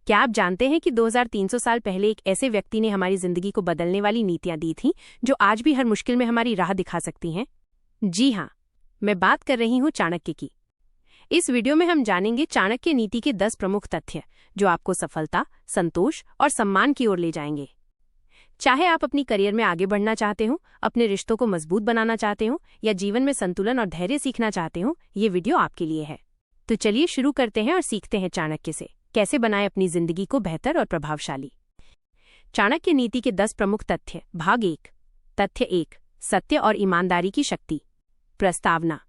क्या आप जानते हैं कि 2300 साल पहले एक ऐसे व्यक्ति ने हमारी जिंदगी को बदलने वाली नीतियां दी थीं जो आज भी हर मुश्किल में हमारी राह दिखा सकती हैं? जी हाँ, मैं बात कर रही हूँ चाणक्य की। इस वीडियो में हम जानेंगे चाणक्य नीति के 10 प्रमुख तथ्य जो आपको सफलता, संतोष और सम्मान की ओर ले जाएंगे। चाहे आप अपनी करियर में आगे बढ़ना चाहते हो, अपने रिश्तों को मजबूत बनाना चाहते हो या जीवन में संतुलन और धैर्य सीखना चाहते हो, ये वीडियो आपके लिए है। तो चलिए शुरू करते हैं और सीखते हैं चाणक्य से कैसे बनाएं अपनी जिंदगी को बेहतर और प्रभावशाली। चाणक्य नीति के 10 प्रमुख तथ्य। भाग 1। तथ्य 1, सत्य और ईमानदारी की शक्ति। प्रस्तावना।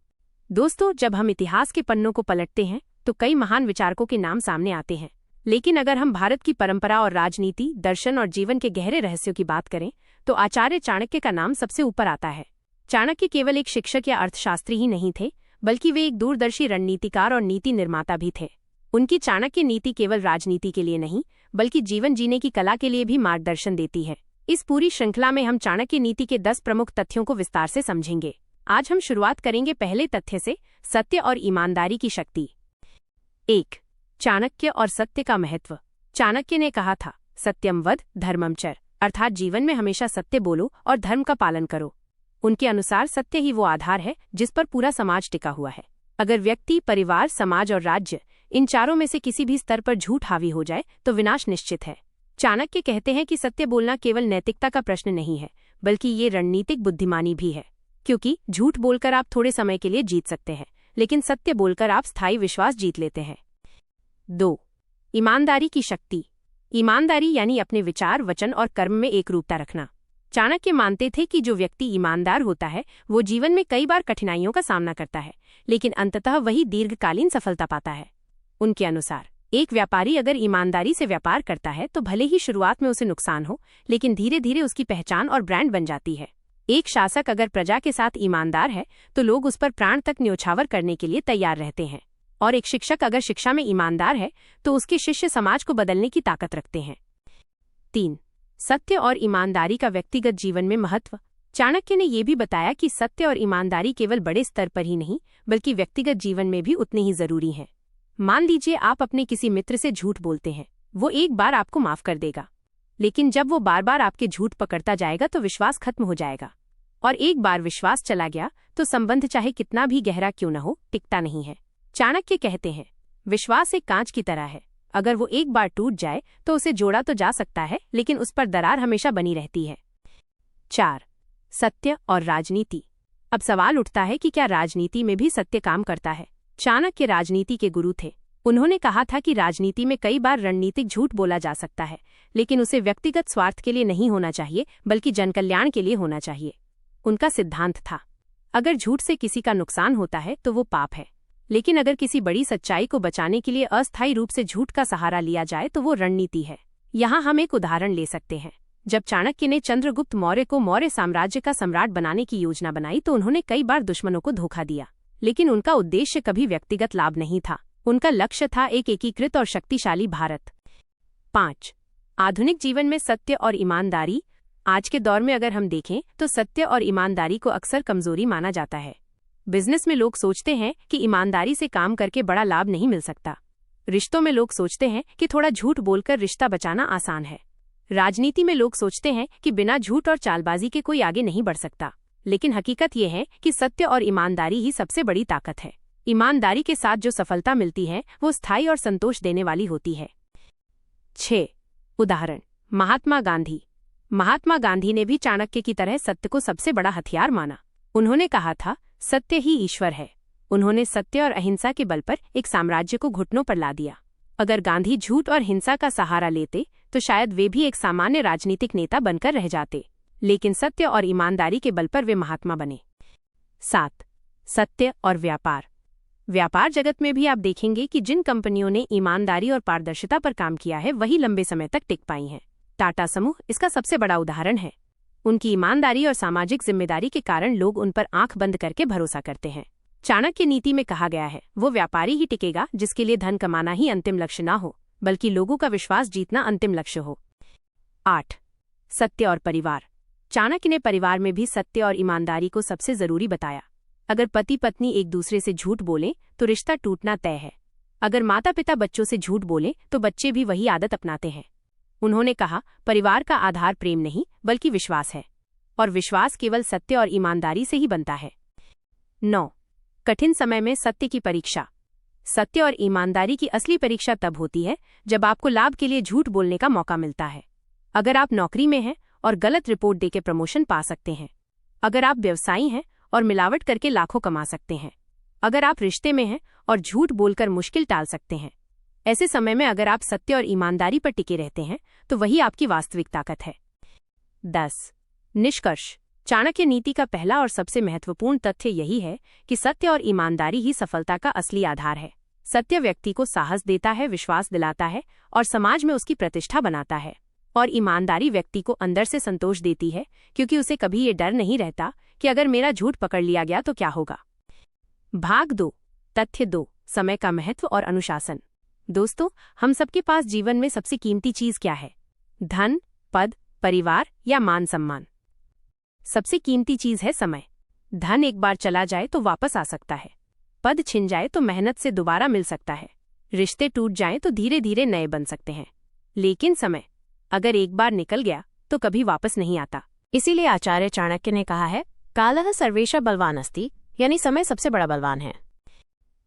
दोस्तों, जब हम इतिहास के पन्नों को पलटते हैं तो कई महान विचारकों के नाम सामने आते हैं, लेकिन अगर हम भारत की परंपरा और राजनीति, दर्शन और जीवन के गहरे रहस्यों की बात करें तो आचार्य चाणक्य का नाम सबसे ऊपर आता है। चाणक्य केवल एक शिक्षक या अर्थशास्त्री ही नहीं थे, बल्कि वे एक दूरदर्शी रणनीतिकार और नीति निर्माता भी थे। उनकी चाणक्य नीति केवल राजनीति के लिए नहीं, बल्कि जीवन जीने की कला के लिए भी मार्गदर्शन देती है। इस पूरी श्रृंखला में हम चाणक्य नीति के 10 प्रमुख तथ्यों को विस्तार से समझेंगे। आज हम शुरुआत करेंगे पहले तथ्य से, सत्य और ईमानदारी की शक्ति। 1. चाणक्य और सत्य का महत्व। चाणक्य ने कहा था, सत्यम वद धर्मम चर, अर्थात जीवन में हमेशा सत्य बोलो और धर्म का पालन करो। उनके अनुसार सत्य ही वो आधार है जिस पर पूरा समाज टिका हुआ है। अगर व्यक्ति, परिवार, समाज और राज्य, इन चारों में से किसी भी स्तर पर झूठ हावी हो जाए तो विनाश निश्चित है। चाणक्य कहते हैं कि सत्य बोलना केवल नैतिकता का प्रश्न नहीं है, बल्कि ये रणनीतिक बुद्धिमानी भी है, क्योंकि झूठ बोलकर आप थोड़े समय के लिए जीत सकते हैं, लेकिन सत्य बोलकर आप स्थायी विश्वास जीत लेते हैं। 2. ईमानदारी की शक्ति। ईमानदारी यानी अपने विचार, वचन और कर्म में एकरूपता रखना। चाणक्य मानते थे कि जो व्यक्ति ईमानदार होता है वो जीवन में कई बार कठिनाइयों का सामना करता है, लेकिन अंततः वही दीर्घकालीन सफलता पाता है। उनके अनुसार एक व्यापारी अगर ईमानदारी से व्यापार करता है तो भले ही शुरुआत में उसे नुकसान हो, लेकिन धीरे धीरे उसकी पहचान और ब्रांड बन जाती है। एक शासक अगर प्रजा के साथ ईमानदार है तो लोग उस पर प्राण तक न्योछावर करने के लिए तैयार रहते हैं, और एक शिक्षक अगर शिक्षा में ईमानदार है तो उसके शिष्य समाज को बदलने की ताकत रखते हैं। 3. सत्य और ईमानदारी का व्यक्तिगत जीवन में महत्व। चाणक्य ने यह भी बताया कि सत्य और ईमानदारी केवल बड़े स्तर पर ही नहीं, बल्कि व्यक्तिगत जीवन में भी उतनी ही जरूरी है। मान लीजिए आप अपने किसी मित्र से झूठ बोलते हैं, वो एक बार आपको माफ कर देगा, लेकिन जब वो बार बार आपके झूठ पकड़ता जाएगा तो विश्वास खत्म हो जाएगा, और एक बार विश्वास चला गया तो संबंध चाहे कितना भी गहरा क्यों न हो, टिकता नहीं है। चाणक्य कहते हैं, विश्वास एक कांच की तरह है, अगर वो एक बार टूट जाए तो उसे जोड़ा तो जा सकता है, लेकिन उस पर दरार हमेशा बनी रहती है। 4. सत्य और राजनीति। अब सवाल उठता है कि क्या राजनीति में भी सत्य काम करता है? चाणक्य राजनीति के गुरु थे। उन्होंने कहा था कि राजनीति में कई बार रणनीतिक झूठ बोला जा सकता है, लेकिन उसे व्यक्तिगत स्वार्थ के लिए नहीं होना चाहिए, बल्कि जनकल्याण के लिए होना चाहिए। उनका सिद्धांत था, अगर झूठ से किसी का नुकसान होता है तो वो पाप है, लेकिन अगर किसी बड़ी सच्चाई को बचाने के लिए अस्थायी रूप से झूठ का सहारा लिया जाए तो वो रणनीति है। यहाँ हम एक उदाहरण ले सकते हैं। जब चाणक्य ने चंद्रगुप्त मौर्य को मौर्य साम्राज्य का सम्राट बनाने की योजना बनाई तो उन्होंने कई बार दुश्मनों को धोखा दिया, लेकिन उनका उद्देश्य कभी व्यक्तिगत लाभ नहीं था। उनका लक्ष्य था एक एकीकृत और शक्तिशाली भारत। 5. आधुनिक जीवन में सत्य और ईमानदारी। आज के दौर में अगर हम देखें तो सत्य और ईमानदारी को अक्सर कमजोरी माना जाता है। बिजनेस में लोग सोचते हैं कि ईमानदारी से काम करके बड़ा लाभ नहीं मिल सकता। रिश्तों में लोग सोचते हैं कि थोड़ा झूठ बोलकर रिश्ता बचाना आसान है। राजनीति में लोग सोचते हैं कि बिना झूठ और चालबाजी के कोई आगे नहीं बढ़ सकता, लेकिन हकीकत यह है कि सत्य और ईमानदारी ही सबसे बड़ी ताकत है। ईमानदारी के साथ जो सफलता मिलती है वो स्थायी और संतोष देने वाली होती है। 6. उदाहरण। महात्मा गांधी। महात्मा गांधी ने भी चाणक्य की तरह सत्य को सबसे बड़ा हथियार माना। उन्होंने कहा था, सत्य ही ईश्वर है। उन्होंने सत्य और अहिंसा के बल पर एक साम्राज्य को घुटनों पर ला दिया। अगर गांधी झूठ और हिंसा का सहारा लेते तो शायद वे भी एक सामान्य राजनीतिक नेता बनकर रह जाते, लेकिन सत्य और ईमानदारी के बल पर वे महात्मा बने। 7. सत्य और व्यापार। व्यापार जगत में भी आप देखेंगे कि जिन कंपनियों ने ईमानदारी और पारदर्शिता पर काम किया है वही लंबे समय तक टिक पाई हैं। टाटा समूह इसका सबसे बड़ा उदाहरण है। उनकी ईमानदारी और सामाजिक जिम्मेदारी के कारण लोग उन पर आंख बंद करके भरोसा करते हैं। चाणक्य नीति में कहा गया है, वो व्यापारी ही टिकेगा जिसके लिए धन कमाना ही अंतिम लक्ष्य ना हो, बल्कि लोगों का विश्वास जीतना अंतिम लक्ष्य हो। 8. सत्य और परिवार। चाणक्य ने परिवार में भी सत्य और ईमानदारी को सबसे जरूरी बताया। अगर पति पत्नी एक दूसरे से झूठ बोलें तो रिश्ता टूटना तय है। अगर माता पिता बच्चों से झूठ बोले तो बच्चे भी वही आदत अपनाते हैं। उन्होंने कहा, परिवार का आधार प्रेम नहीं बल्कि विश्वास है, और विश्वास केवल सत्य और ईमानदारी से ही बनता है। 9. कठिन समय में सत्य की परीक्षा। सत्य और ईमानदारी की असली परीक्षा तब होती है जब आपको लाभ के लिए झूठ बोलने का मौका मिलता है। अगर आप नौकरी में हैं और गलत रिपोर्ट देकर प्रमोशन पा सकते हैं, अगर आप व्यवसायी हैं और मिलावट करके लाखों कमा सकते हैं, अगर आप रिश्ते में हैं और झूठ बोलकर मुश्किल टाल सकते हैं, ऐसे समय में अगर आप सत्य और ईमानदारी पर टिके रहते हैं तो वही आपकी वास्तविक ताकत है। 10. निष्कर्ष। चाणक्य नीति का पहला और सबसे महत्वपूर्ण तथ्य यही है कि सत्य और ईमानदारी ही सफलता का असली आधार है। सत्य व्यक्ति को साहस देता है, विश्वास दिलाता है और समाज में उसकी प्रतिष्ठा बनाता है, और ईमानदारी व्यक्ति को अंदर से संतोष देती है, क्योंकि उसे कभी ये डर नहीं रहता कि अगर मेरा झूठ पकड़ लिया गया तो क्या होगा। भाग 2. तथ्य 2. समय का महत्व और अनुशासन। दोस्तों, हम सबके पास जीवन में सबसे कीमती चीज क्या है? धन, पद, परिवार या मान सम्मान? सबसे कीमती चीज है समय। धन एक बार चला जाए तो वापस आ सकता है, पद छिन जाए तो मेहनत से दोबारा मिल सकता है, रिश्ते टूट जाएं तो धीरे धीरे नए बन सकते हैं, लेकिन समय अगर एक बार निकल गया तो कभी वापस नहीं आता। इसीलिए आचार्य चाणक्य ने कहा है, कालः सर्वेषां बलवान् अस्ति, यानी समय सबसे बड़ा बलवान है।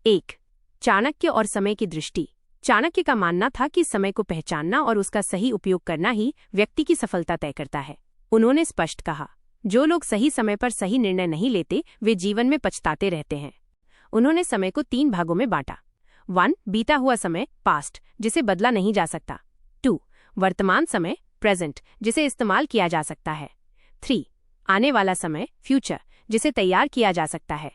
1. चाणक्य और समय की दृष्टि। चाणक्य का मानना था कि समय को पहचानना और उसका सही उपयोग करना ही व्यक्ति की सफलता तय करता है। उन्होंने स्पष्ट कहा, जो लोग सही समय पर सही निर्णय नहीं लेते वे जीवन में पछताते रहते हैं। उन्होंने समय को 3 भागों में बांटा। 1. बीता हुआ समय, पास्ट, जिसे बदला नहीं जा सकता। 2. वर्तमान समय, प्रेजेंट, जिसे इस्तेमाल किया जा सकता है। 3. आने वाला समय, फ्यूचर, जिसे तैयार किया जा सकता है।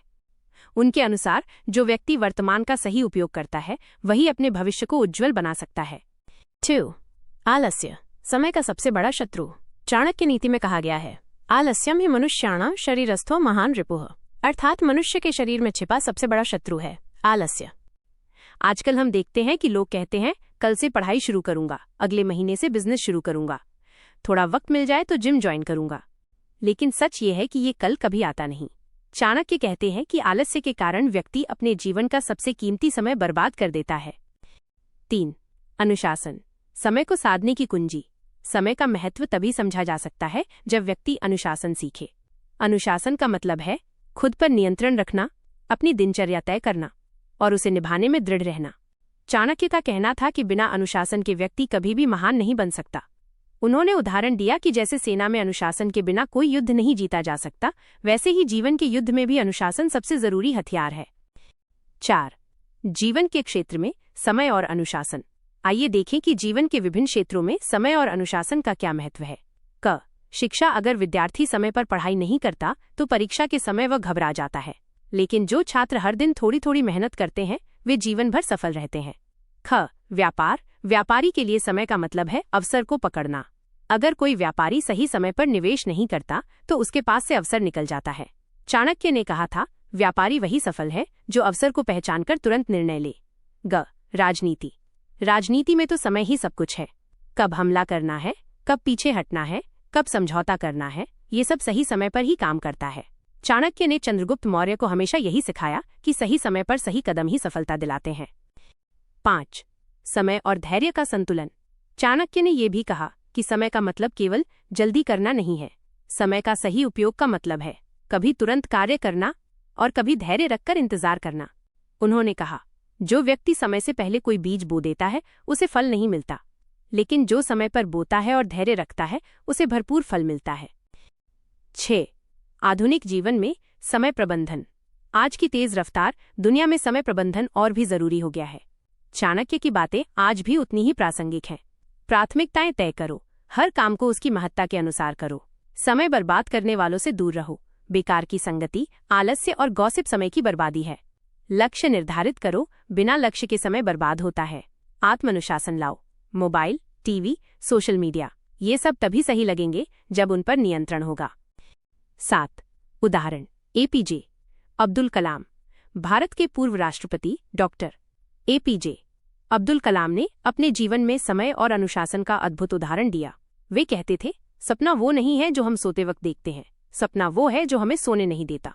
उनके अनुसार जो व्यक्ति वर्तमान का सही उपयोग करता है वही अपने भविष्य को उज्जवल बना सकता है। 2. आलस्य, समय का सबसे बड़ा शत्रु। चाणक्य नीति में कहा गया है, आलस्यम ही मनुष्याणां शरीरस्थो महान रिपुः, अर्थात मनुष्य के शरीर में छिपा सबसे बड़ा शत्रु है आलस्य। आजकल हम देखते हैं कि लोग कहते हैं, कल से पढ़ाई शुरू करूंगा, अगले महीने से बिजनेस शुरू करूंगा, थोड़ा वक्त मिल जाए तो जिम ज्वाइन करूंगा। लेकिन सच ये है कि ये कल कभी आता नहीं। चाणक्य कहते हैं कि आलस्य के कारण व्यक्ति अपने जीवन का सबसे कीमती समय बर्बाद कर देता है। 3. अनुशासन, समय को साधने की कुंजी। समय का महत्व तभी समझा जा सकता है जब व्यक्ति अनुशासन सीखे। अनुशासन का मतलब है खुद पर नियंत्रण रखना, अपनी दिनचर्या तय करना और उसे निभाने में दृढ़ रहना। चाणक्य का कहना था कि बिना अनुशासन के व्यक्ति कभी भी महान नहीं बन सकता। उन्होंने उदाहरण दिया कि जैसे सेना में अनुशासन के बिना कोई युद्ध नहीं जीता जा सकता, वैसे ही जीवन के युद्ध में भी अनुशासन सबसे जरूरी हथियार है। 4. जीवन के क्षेत्र में समय और अनुशासन। आइए देखें कि जीवन के विभिन्न क्षेत्रों में समय और अनुशासन का क्या महत्व है। क. शिक्षा। अगर विद्यार्थी समय पर पढ़ाई नहीं करता तो परीक्षा के समय वह घबरा जाता है, लेकिन जो छात्र हर दिन थोड़ी थोड़ी मेहनत करते हैं वे जीवन भर सफल रहते हैं। ख. व्यापार। व्यापारी के लिए समय का मतलब है अवसर को पकड़ना। अगर कोई व्यापारी सही समय पर निवेश नहीं करता तो उसके पास से अवसर निकल जाता है। चाणक्य ने कहा था, व्यापारी वही सफल है जो अवसर को पहचानकर तुरंत निर्णय ले। ग. राजनीति। राजनीति में तो समय ही सब कुछ है। कब हमला करना है, कब पीछे हटना है, कब समझौता करना है, ये सब सही समय पर ही काम करता है। चाणक्य ने चंद्रगुप्त मौर्य को हमेशा यही सिखाया कि सही समय पर सही कदम ही सफलता दिलाते हैं। 5. समय और धैर्य का संतुलन। चाणक्य ने यह भी कहा कि समय का मतलब केवल जल्दी करना नहीं है। समय का सही उपयोग का मतलब है कभी तुरंत कार्य करना और कभी धैर्य रखकर इंतजार करना। उन्होंने कहा, जो व्यक्ति समय से पहले कोई बीज बो देता है उसे फल नहीं मिलता, लेकिन जो समय पर बोता है और धैर्य रखता है उसे भरपूर फल मिलता है। 6. आधुनिक जीवन में समय प्रबंधन। आज की तेज रफ्तार दुनिया में समय प्रबंधन और भी जरूरी हो गया है। चाणक्य की बातें आज भी उतनी ही प्रासंगिक हैं। प्राथमिकताएं तय करो, हर काम को उसकी महत्ता के अनुसार करो, समय बर्बाद करने वालों से दूर रहो। बेकार की संगति, आलस्य और गॉसिप समय की बर्बादी है। लक्ष्य निर्धारित करो, बिना लक्ष्य के समय बर्बाद होता है। आत्मानुशासन लाओ। मोबाइल, टीवी, सोशल मीडिया ये सब तभी सही लगेंगे जब उन पर नियंत्रण होगा। 7. उदाहरण। एपीजे अब्दुल कलाम। भारत के पूर्व राष्ट्रपति डॉक्टर एपीजे अब्दुल कलाम ने अपने जीवन में समय और अनुशासन का अद्भुत उदाहरण दिया। वे कहते थे, सपना वो नहीं है जो हम सोते वक्त देखते हैं, सपना वो है जो हमें सोने नहीं देता।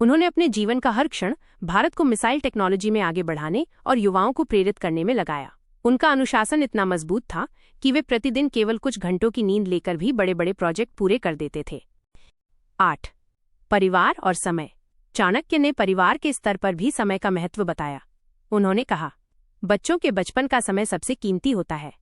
उन्होंने अपने जीवन का हर क्षण भारत को मिसाइल टेक्नोलॉजी में आगे बढ़ाने और युवाओं को प्रेरित करने में लगाया। उनका अनुशासन इतना मजबूत था कि वे प्रतिदिन केवल कुछ घंटों की नींद लेकर भी बड़े बड़े प्रोजेक्ट पूरे कर देते थे। 8. परिवार और समय। चाणक्य ने परिवार के स्तर पर भी समय का महत्व बताया। उन्होंने कहा, बच्चों के बचपन का समय सबसे कीमती होता है।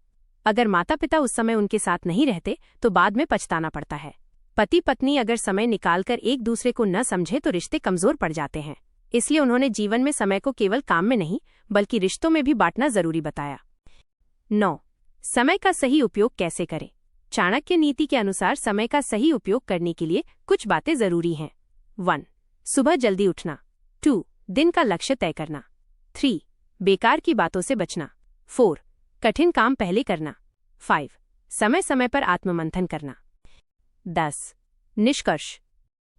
अगर माता पिता उस समय उनके साथ नहीं रहते तो बाद में पछताना पड़ता है। पति पत्नी अगर समय निकालकर एक दूसरे को न समझे तो रिश्ते कमजोर पड़ जाते हैं। इसलिए उन्होंने जीवन में समय को केवल काम में नहीं बल्कि रिश्तों में भी बांटना जरूरी बताया। 9. समय का सही उपयोग कैसे करें। चाणक्य नीति के अनुसार समय का सही उपयोग करने के लिए कुछ बातें जरूरी हैं। 1. सुबह जल्दी उठना। 2. दिन का लक्ष्य तय करना। 3. बेकार की बातों से बचना। 4. कठिन काम पहले करना। 5. समय समय पर आत्ममंथन करना। 10. निष्कर्ष।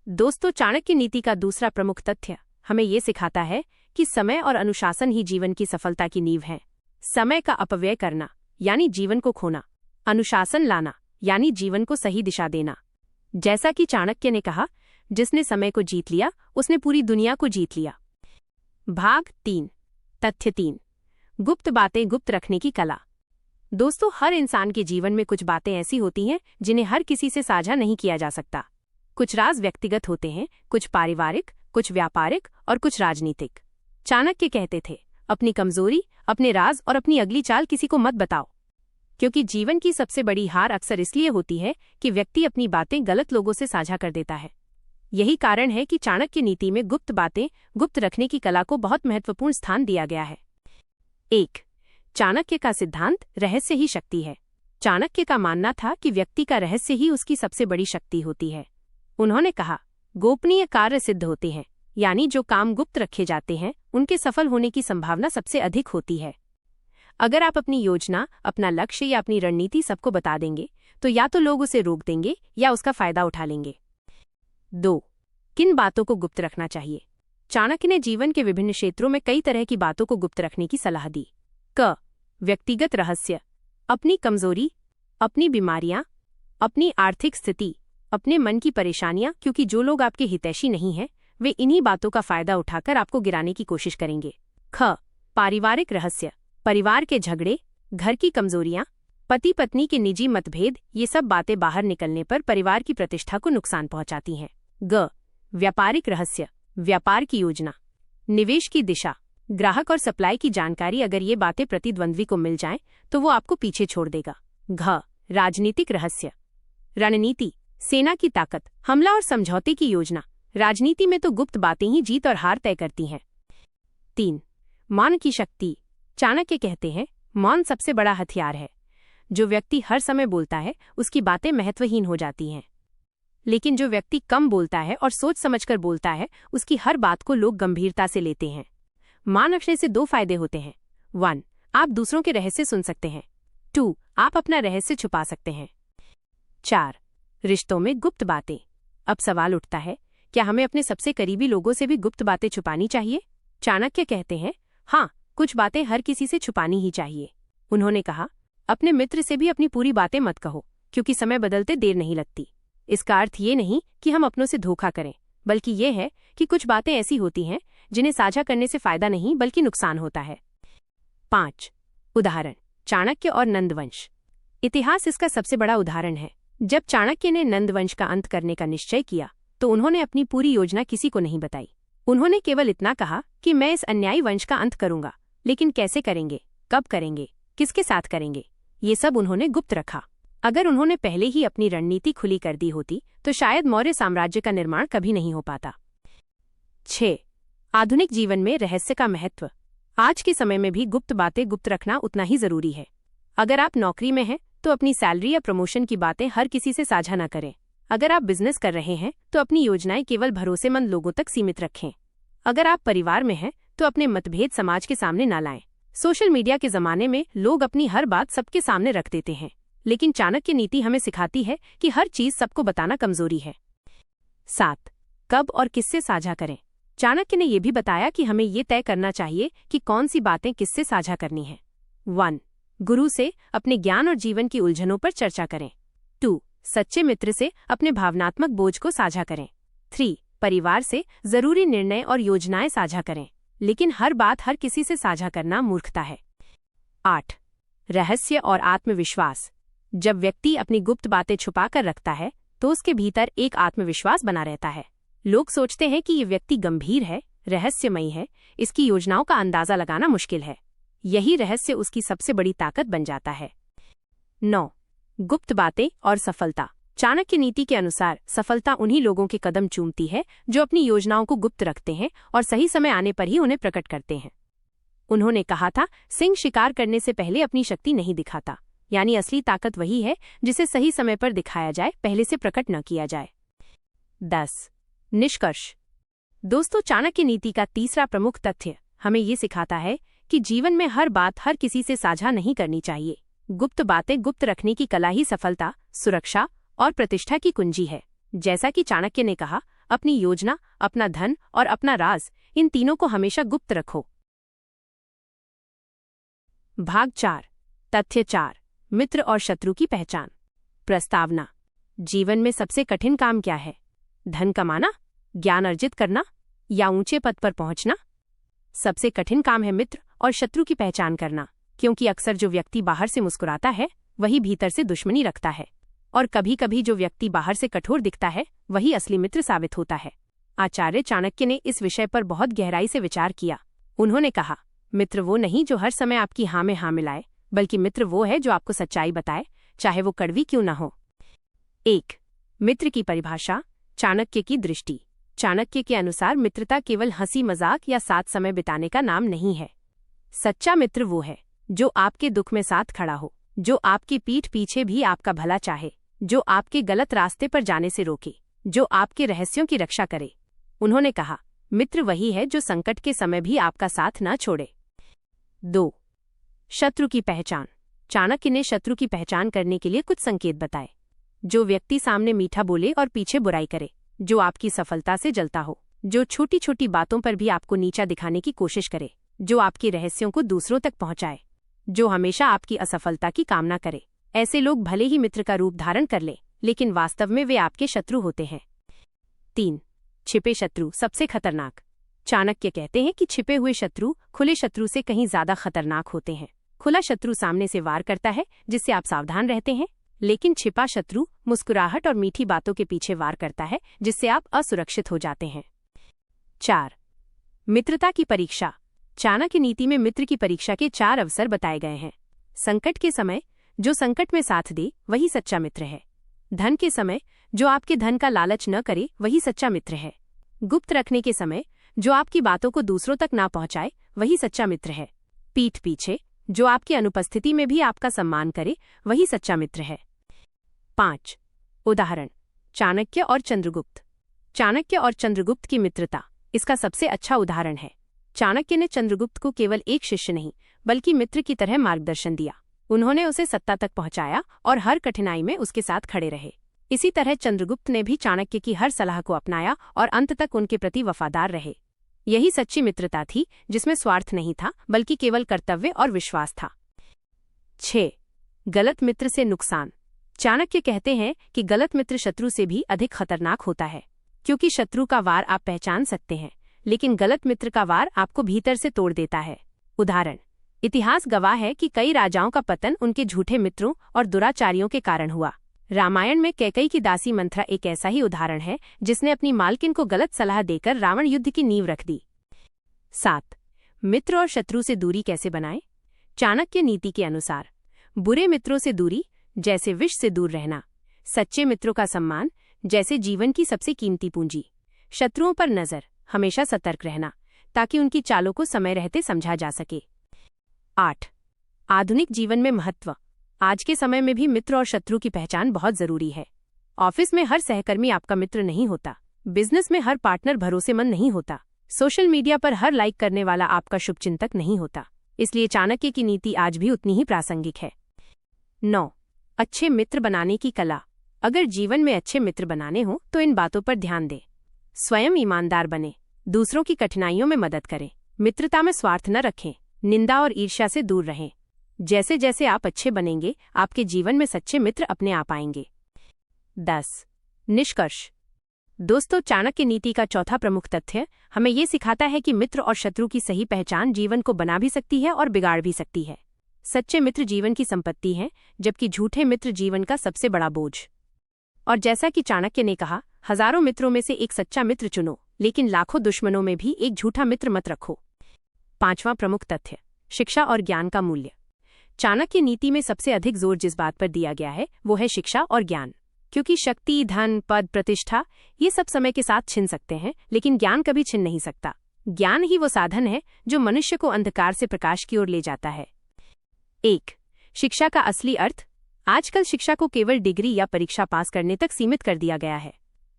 दोस्तों, चाणक्य नीति का दूसरा प्रमुख तथ्य हमें ये सिखाता है कि समय और अनुशासन ही जीवन की सफलता की नींव है। समय का अपव्यय करना यानी जीवन को खोना, अनुशासन लाना यानी जीवन को सही दिशा देना। जैसा कि चाणक्य ने कहा, जिसने समय को जीत लिया उसने पूरी दुनिया को जीत लिया। भाग 3। तथ्य 3। गुप्त बातें गुप्त रखने की कला। दोस्तों, हर इंसान के जीवन में कुछ बातें ऐसी होती हैं जिन्हें हर किसी से साझा नहीं किया जा सकता। कुछ राज व्यक्तिगत होते हैं, कुछ पारिवारिक, कुछ व्यापारिक और कुछ राजनीतिक। चाणक्य कहते थे, अपनी कमजोरी, अपने राज और अपनी अगली चाल किसी को मत बताओ, क्योंकि जीवन की सबसे बड़ी हार अक्सर इसलिए होती है कि व्यक्ति अपनी बातें गलत लोगों से साझा कर देता है। यही कारण है कि चाणक्य नीति में गुप्त बातें गुप्त रखने की कला को बहुत महत्वपूर्ण स्थान दिया गया है। 1. चाणक्य का सिद्धांत, रहस्य ही शक्ति है। चाणक्य का मानना था कि व्यक्ति का रहस्य ही उसकी सबसे बड़ी शक्ति होती है। उन्होंने कहा, गोपनीय कार्य सिद्ध होते हैं, यानी जो काम गुप्त रखे जाते हैं उनके सफल होने की संभावना सबसे अधिक होती है। अगर आप अपनी योजना, अपना लक्ष्य या अपनी रणनीति सबको बता देंगे तो या तो लोग उसे रोक देंगे या उसका फायदा उठा लेंगे। 2. किन बातों को गुप्त रखना चाहिए। चाणक्य ने जीवन के विभिन्न क्षेत्रों में कई तरह की बातों को गुप्त रखने की सलाह दी। क. व्यक्तिगत रहस्य, अपनी कमजोरी, अपनी बीमारियां, अपनी आर्थिक स्थिति, अपने मन की परेशानियां, क्योंकि जो लोग आपके हितैषी नहीं हैं वे इन्हीं बातों का फायदा उठाकर आपको गिराने की कोशिश करेंगे। ख. पारिवारिक रहस्य, परिवार के झगड़े, घर की कमजोरियां, पति पत्नी के निजी मतभेद, ये सब बातें बाहर निकलने पर परिवार की प्रतिष्ठा को नुकसान पहुंचाती हैं। ग. व्यापारिक रहस्य, व्यापार की योजना, निवेश की दिशा, ग्राहक और सप्लाई की जानकारी, अगर ये बातें प्रतिद्वंद्वी को मिल जाएं तो वो आपको पीछे छोड़ देगा। घ. राजनीतिक रहस्य, रणनीति, सेना की ताकत, हमला और समझौते की योजना। राजनीति में तो गुप्त बातें ही जीत और हार तय करती हैं। 3. मौन की शक्ति। चाणक्य कहते हैं, मौन सबसे बड़ा हथियार है। जो व्यक्ति हर समय बोलता है उसकी बातें महत्वहीन हो जाती हैं, लेकिन जो व्यक्ति कम बोलता है और सोच समझकर बोलता है उसकी हर बात को लोग गंभीरता से लेते हैं। मौन रखने से 2 फायदे होते हैं। 1. आप दूसरों के रहस्य सुन सकते हैं। 2. आप अपना रहस्य छुपा सकते हैं। 4. रिश्तों में गुप्त बातें। अब सवाल उठता है, क्या हमें अपने सबसे करीबी लोगों से भी गुप्त बातें छुपानी चाहिए? चाणक्य कहते हैं, हाँ, कुछ बातें हर किसी से छुपानी ही चाहिए। उन्होंने कहा, अपने मित्र से भी अपनी पूरी बातें मत कहो, क्योंकि समय बदलते देर नहीं लगती। इसका अर्थ ये नहीं कि हम अपनों से धोखा करें, बल्कि ये है कि कुछ बातें ऐसी होती हैं जिन्हें साझा करने से फायदा नहीं बल्कि नुकसान होता है। 5. उदाहरण, चाणक्य और नंदवंश। इतिहास इसका सबसे बड़ा उदाहरण है। जब चाणक्य ने नंदवंश का अंत करने का निश्चय किया तो उन्होंने अपनी पूरी योजना किसी को नहीं बताई। उन्होंने केवल इतना कहा कि मैं इस अन्यायी वंश का अंत करूंगा, लेकिन कैसे करेंगे, कब करेंगे, किसके साथ करेंगे, ये सब उन्होंने गुप्त रखा। अगर उन्होंने पहले ही अपनी रणनीति खुली कर दी होती तो शायद मौर्य साम्राज्य का निर्माण कभी नहीं हो पाता। 6. आधुनिक जीवन में रहस्य का महत्व। आज के समय में भी गुप्त बातें गुप्त रखना उतना ही जरूरी है। अगर आप नौकरी में हैं तो अपनी सैलरी या प्रमोशन की बातें हर किसी से साझा न करें। अगर आप बिजनेस कर रहे हैं तो अपनी योजनाएं केवल भरोसेमंद लोगों तक सीमित रखें। अगर आप परिवार में हैं तो अपने मतभेद समाज के सामने न लाएं। सोशल मीडिया के जमाने में लोग अपनी हर बात सबके सामने रख देते हैं, लेकिन चाणक्य नीति हमें सिखाती है कि हर चीज सबको बताना कमजोरी है। 7. कब और किससे साझा करें। चाणक्य ने यह भी बताया कि हमें ये तय करना चाहिए कि कौन सी बातें किससे साझा करनी है। 1. गुरु से अपने ज्ञान और जीवन की उलझनों पर चर्चा करें। 2. सच्चे मित्र से अपने भावनात्मक बोझ को साझा करें। 3. परिवार से जरूरी निर्णय और योजनाएं साझा करें, लेकिन हर बात हर किसी से साझा करना मूर्खता है। 8. रहस्य और आत्मविश्वास। जब व्यक्ति अपनी गुप्त बातें छुपा कर रखता है तो उसके भीतर एक आत्मविश्वास बना रहता है। लोग सोचते हैं कि ये व्यक्ति गंभीर है, रहस्यमयी है, इसकी योजनाओं का अंदाजा लगाना मुश्किल है। यही रहस्य उसकी सबसे बड़ी ताकत बन जाता है। 9. गुप्त बातें और सफलता। चाणक्य नीति के अनुसार सफलता उन्हीं लोगों के कदम चूमती है जो अपनी योजनाओं को गुप्त रखते हैं और सही समय आने पर ही उन्हें प्रकट करते हैं। उन्होंने कहा था, सिंह शिकार करने से पहले अपनी शक्ति नहीं दिखाता, यानी असली ताकत वही है जिसे सही समय पर दिखाया जाए, पहले से प्रकट न किया जाए। 10. निष्कर्ष। दोस्तों, चाणक्य नीति का तीसरा प्रमुख तथ्य हमें ये सिखाता है कि जीवन में हर बात हर किसी से साझा नहीं करनी चाहिए। गुप्त बातें गुप्त रखने की कला ही सफलता, सुरक्षा और प्रतिष्ठा की कुंजी है। जैसा कि चाणक्य ने कहा, अपनी योजना, अपना धन और अपना राज, इन तीनों को हमेशा गुप्त रखो। भाग 4। तथ्य 4। मित्र और शत्रु की पहचान। प्रस्तावना। जीवन में सबसे कठिन काम क्या है? धन कमाना, ज्ञान अर्जित करना या ऊंचे पद पर पहुंचना? सबसे कठिन काम है मित्र और शत्रु की पहचान करना, क्योंकि अक्सर जो व्यक्ति बाहर से मुस्कुराता है वही भीतर से दुश्मनी रखता है, और कभी कभी जो व्यक्ति बाहर से कठोर दिखता है वही असली मित्र साबित होता है। आचार्य चाणक्य ने इस विषय पर बहुत गहराई से विचार किया। उन्होंने कहा, मित्र वो नहीं जो हर समय आपकी हाँ में हाँ मिलाए, बल्कि मित्र वो है जो आपको सच्चाई बताए, चाहे वो कड़वी क्यों न हो। 1. मित्र की परिभाषा। चाणक्य की दृष्टि। चाणक्य के अनुसार मित्रता केवल हंसी मजाक या साथ समय बिताने का नाम नहीं है। सच्चा मित्र वो है जो आपके दुख में साथ खड़ा हो, जो आपकी पीठ पीछे भी आपका भला चाहे, जो आपके गलत रास्ते पर जाने से रोके, जो आपके रहस्यों की रक्षा करे। उन्होंने कहा, मित्र वही है जो संकट के समय भी आपका साथ न छोड़े। 2. शत्रु की पहचान। चाणक्य ने शत्रु की पहचान करने के लिए कुछ संकेत बताए। जो व्यक्ति सामने मीठा बोले और पीछे बुराई करे, जो आपकी सफलता से जलता हो, जो छोटी छोटी बातों पर भी आपको नीचा दिखाने की कोशिश करे, जो आपके रहस्यों को दूसरों तक पहुंचाए, जो हमेशा आपकी असफलता की कामना करे। ऐसे लोग भले ही मित्र का रूप धारण कर ले, लेकिन वास्तव में वे आपके शत्रु होते हैं। 3. छिपे शत्रु सबसे खतरनाक। चाणक्य कहते हैं कि छिपे हुए शत्रु खुले शत्रु से कहीं ज्यादा खतरनाक होते हैं। खुला शत्रु सामने से वार करता है, जिससे आप सावधान रहते हैं, लेकिन छिपा शत्रु मुस्कुराहट और मीठी बातों के पीछे वार करता है, जिससे आप असुरक्षित हो जाते हैं। 4. मित्रता की परीक्षा। चाणक्य नीति में मित्र की परीक्षा के 4 अवसर बताए गए हैं। संकट के समय जो संकट में साथ दे वही सच्चा मित्र है। धन के समय जो आपके धन का लालच न करे वही सच्चा मित्र है। गुप्त रखने के समय जो आपकी बातों को दूसरों तक ना पहुंचाए वही सच्चा मित्र है। पीठ पीछे जो आपकी अनुपस्थिति में भी आपका सम्मान करे वही सच्चा मित्र है। 5. उदाहरण। चाणक्य और चंद्रगुप्त। चाणक्य और चंद्रगुप्त की मित्रता इसका सबसे अच्छा उदाहरण है। चाणक्य ने चंद्रगुप्त को केवल एक शिष्य नहीं बल्कि मित्र की तरह मार्गदर्शन दिया। उन्होंने उसे सत्ता तक पहुंचाया और हर कठिनाई में उसके साथ खड़े रहे। इसी तरह चंद्रगुप्त ने भी चाणक्य की हर सलाह को अपनाया और अंत तक उनके प्रति वफादार रहे। यही सच्ची मित्रता थी, जिसमें स्वार्थ नहीं था बल्कि केवल कर्तव्य और विश्वास था। 6. गलत मित्र से नुकसान। चाणक्य कहते हैं कि गलत मित्र शत्रु से भी अधिक खतरनाक होता है, क्योंकि शत्रु का वार आप पहचान सकते हैं, लेकिन गलत मित्र का वार आपको भीतर से तोड़ देता है। उदाहरण। इतिहास गवाह है कि कई राजाओं का पतन उनके झूठे मित्रों और दुराचारियों के कारण हुआ। रामायण में कैकेयी की दासी मंथरा एक ऐसा ही उदाहरण है, जिसने अपनी मालकिन को गलत सलाह देकर रावण युद्ध की नींव रख दी। 7. मित्र और शत्रु से दूरी कैसे बनाएं। चाणक्य नीति के अनुसार बुरे मित्रों से दूरी जैसे विष से दूर रहना, सच्चे मित्रों का सम्मान जैसे जीवन की सबसे कीमती पूंजी। शत्रुओं पर नजर, हमेशा सतर्क रहना ताकि उनकी चालों को समय रहते समझा जा सके। 8. आधुनिक जीवन में महत्व। आज के समय में भी मित्र और शत्रु की पहचान बहुत जरूरी है। ऑफिस में हर सहकर्मी आपका मित्र नहीं होता, बिजनेस में हर पार्टनर भरोसेमंद नहीं होता, सोशल मीडिया पर हर लाइक करने वाला आपका शुभचिंतक नहीं होता। इसलिए चाणक्य की नीति आज भी उतनी ही प्रासंगिक है। 9. अच्छे मित्र बनाने की कला। अगर जीवन में अच्छे मित्र बनाने हो तो इन बातों पर ध्यान दें। स्वयं ईमानदार बने, दूसरों की कठिनाइयों में मदद करें, मित्रता में स्वार्थ न रखें, निंदा और ईर्ष्या से दूर रहें। जैसे जैसे आप अच्छे बनेंगे, आपके जीवन में सच्चे मित्र अपने आप आएंगे। 10. निष्कर्ष। दोस्तों, चाणक्य नीति का चौथा प्रमुख तथ्य हमें ये सिखाता है कि मित्र और शत्रु की सही पहचान जीवन को बना भी सकती है और बिगाड़ भी सकती है। सच्चे मित्र जीवन की संपत्ति हैं, जबकि झूठे मित्र जीवन का सबसे बड़ा बोझ। और जैसा कि चाणक्य ने कहा, हजारों मित्रों में से एक सच्चा मित्र चुनो, लेकिन लाखों दुश्मनों में भी एक झूठा मित्र मत रखो। पांचवां प्रमुख तथ्य, शिक्षा और ज्ञान का मूल्य। चाणक्य नीति में सबसे अधिक जोर जिस बात पर दिया गया है वो है शिक्षा और ज्ञान। क्योंकि शक्ति, धन, पद, प्रतिष्ठा ये सब समय के साथ छिन सकते हैं, लेकिन ज्ञान कभी छिन नहीं सकता। ज्ञान ही वो साधन है जो मनुष्य को अंधकार से प्रकाश की ओर ले जाता है। 1. शिक्षा का असली अर्थ। आजकल शिक्षा को केवल डिग्री या परीक्षा पास करने तक सीमित कर दिया गया है,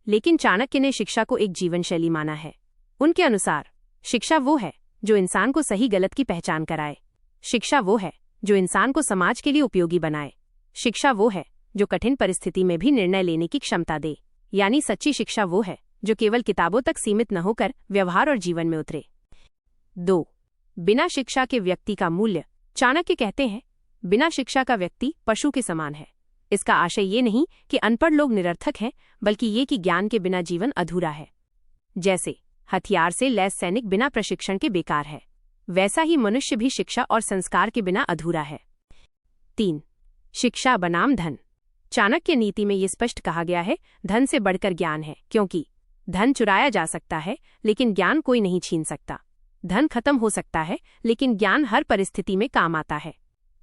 लेकिन चाणक्य ने शिक्षा को एक जीवन शैली माना है। उनके अनुसार शिक्षा वो है जो इंसान को सही गलत की पहचान कराए। शिक्षा वो है जो इंसान को समाज के लिए उपयोगी बनाए। शिक्षा वो है जो कठिन परिस्थिति में भी निर्णय लेने की क्षमता दे। यानी सच्ची शिक्षा वो है जो केवल किताबों तक सीमित न होकर व्यवहार और जीवन में उतरे। 2. बिना शिक्षा के व्यक्ति का मूल्य। चाणक्य कहते हैं, बिना शिक्षा का व्यक्ति पशु के समान है। इसका आशय ये नहीं कि अनपढ़ लोग निरर्थक हैं, बल्कि ये कि ज्ञान के बिना जीवन अधूरा है। जैसे हथियार से लैस सैनिक बिना प्रशिक्षण के बेकार है, वैसा ही मनुष्य भी शिक्षा और संस्कार के बिना अधूरा है। 3. शिक्षा बनाम धन। चाणक्य नीति में ये स्पष्ट कहा गया है, धन से बढ़कर ज्ञान है, क्योंकि धन चुराया जा सकता है लेकिन ज्ञान कोई नहीं छीन सकता। धन खत्म हो सकता है लेकिन ज्ञान हर परिस्थिति में काम आता है।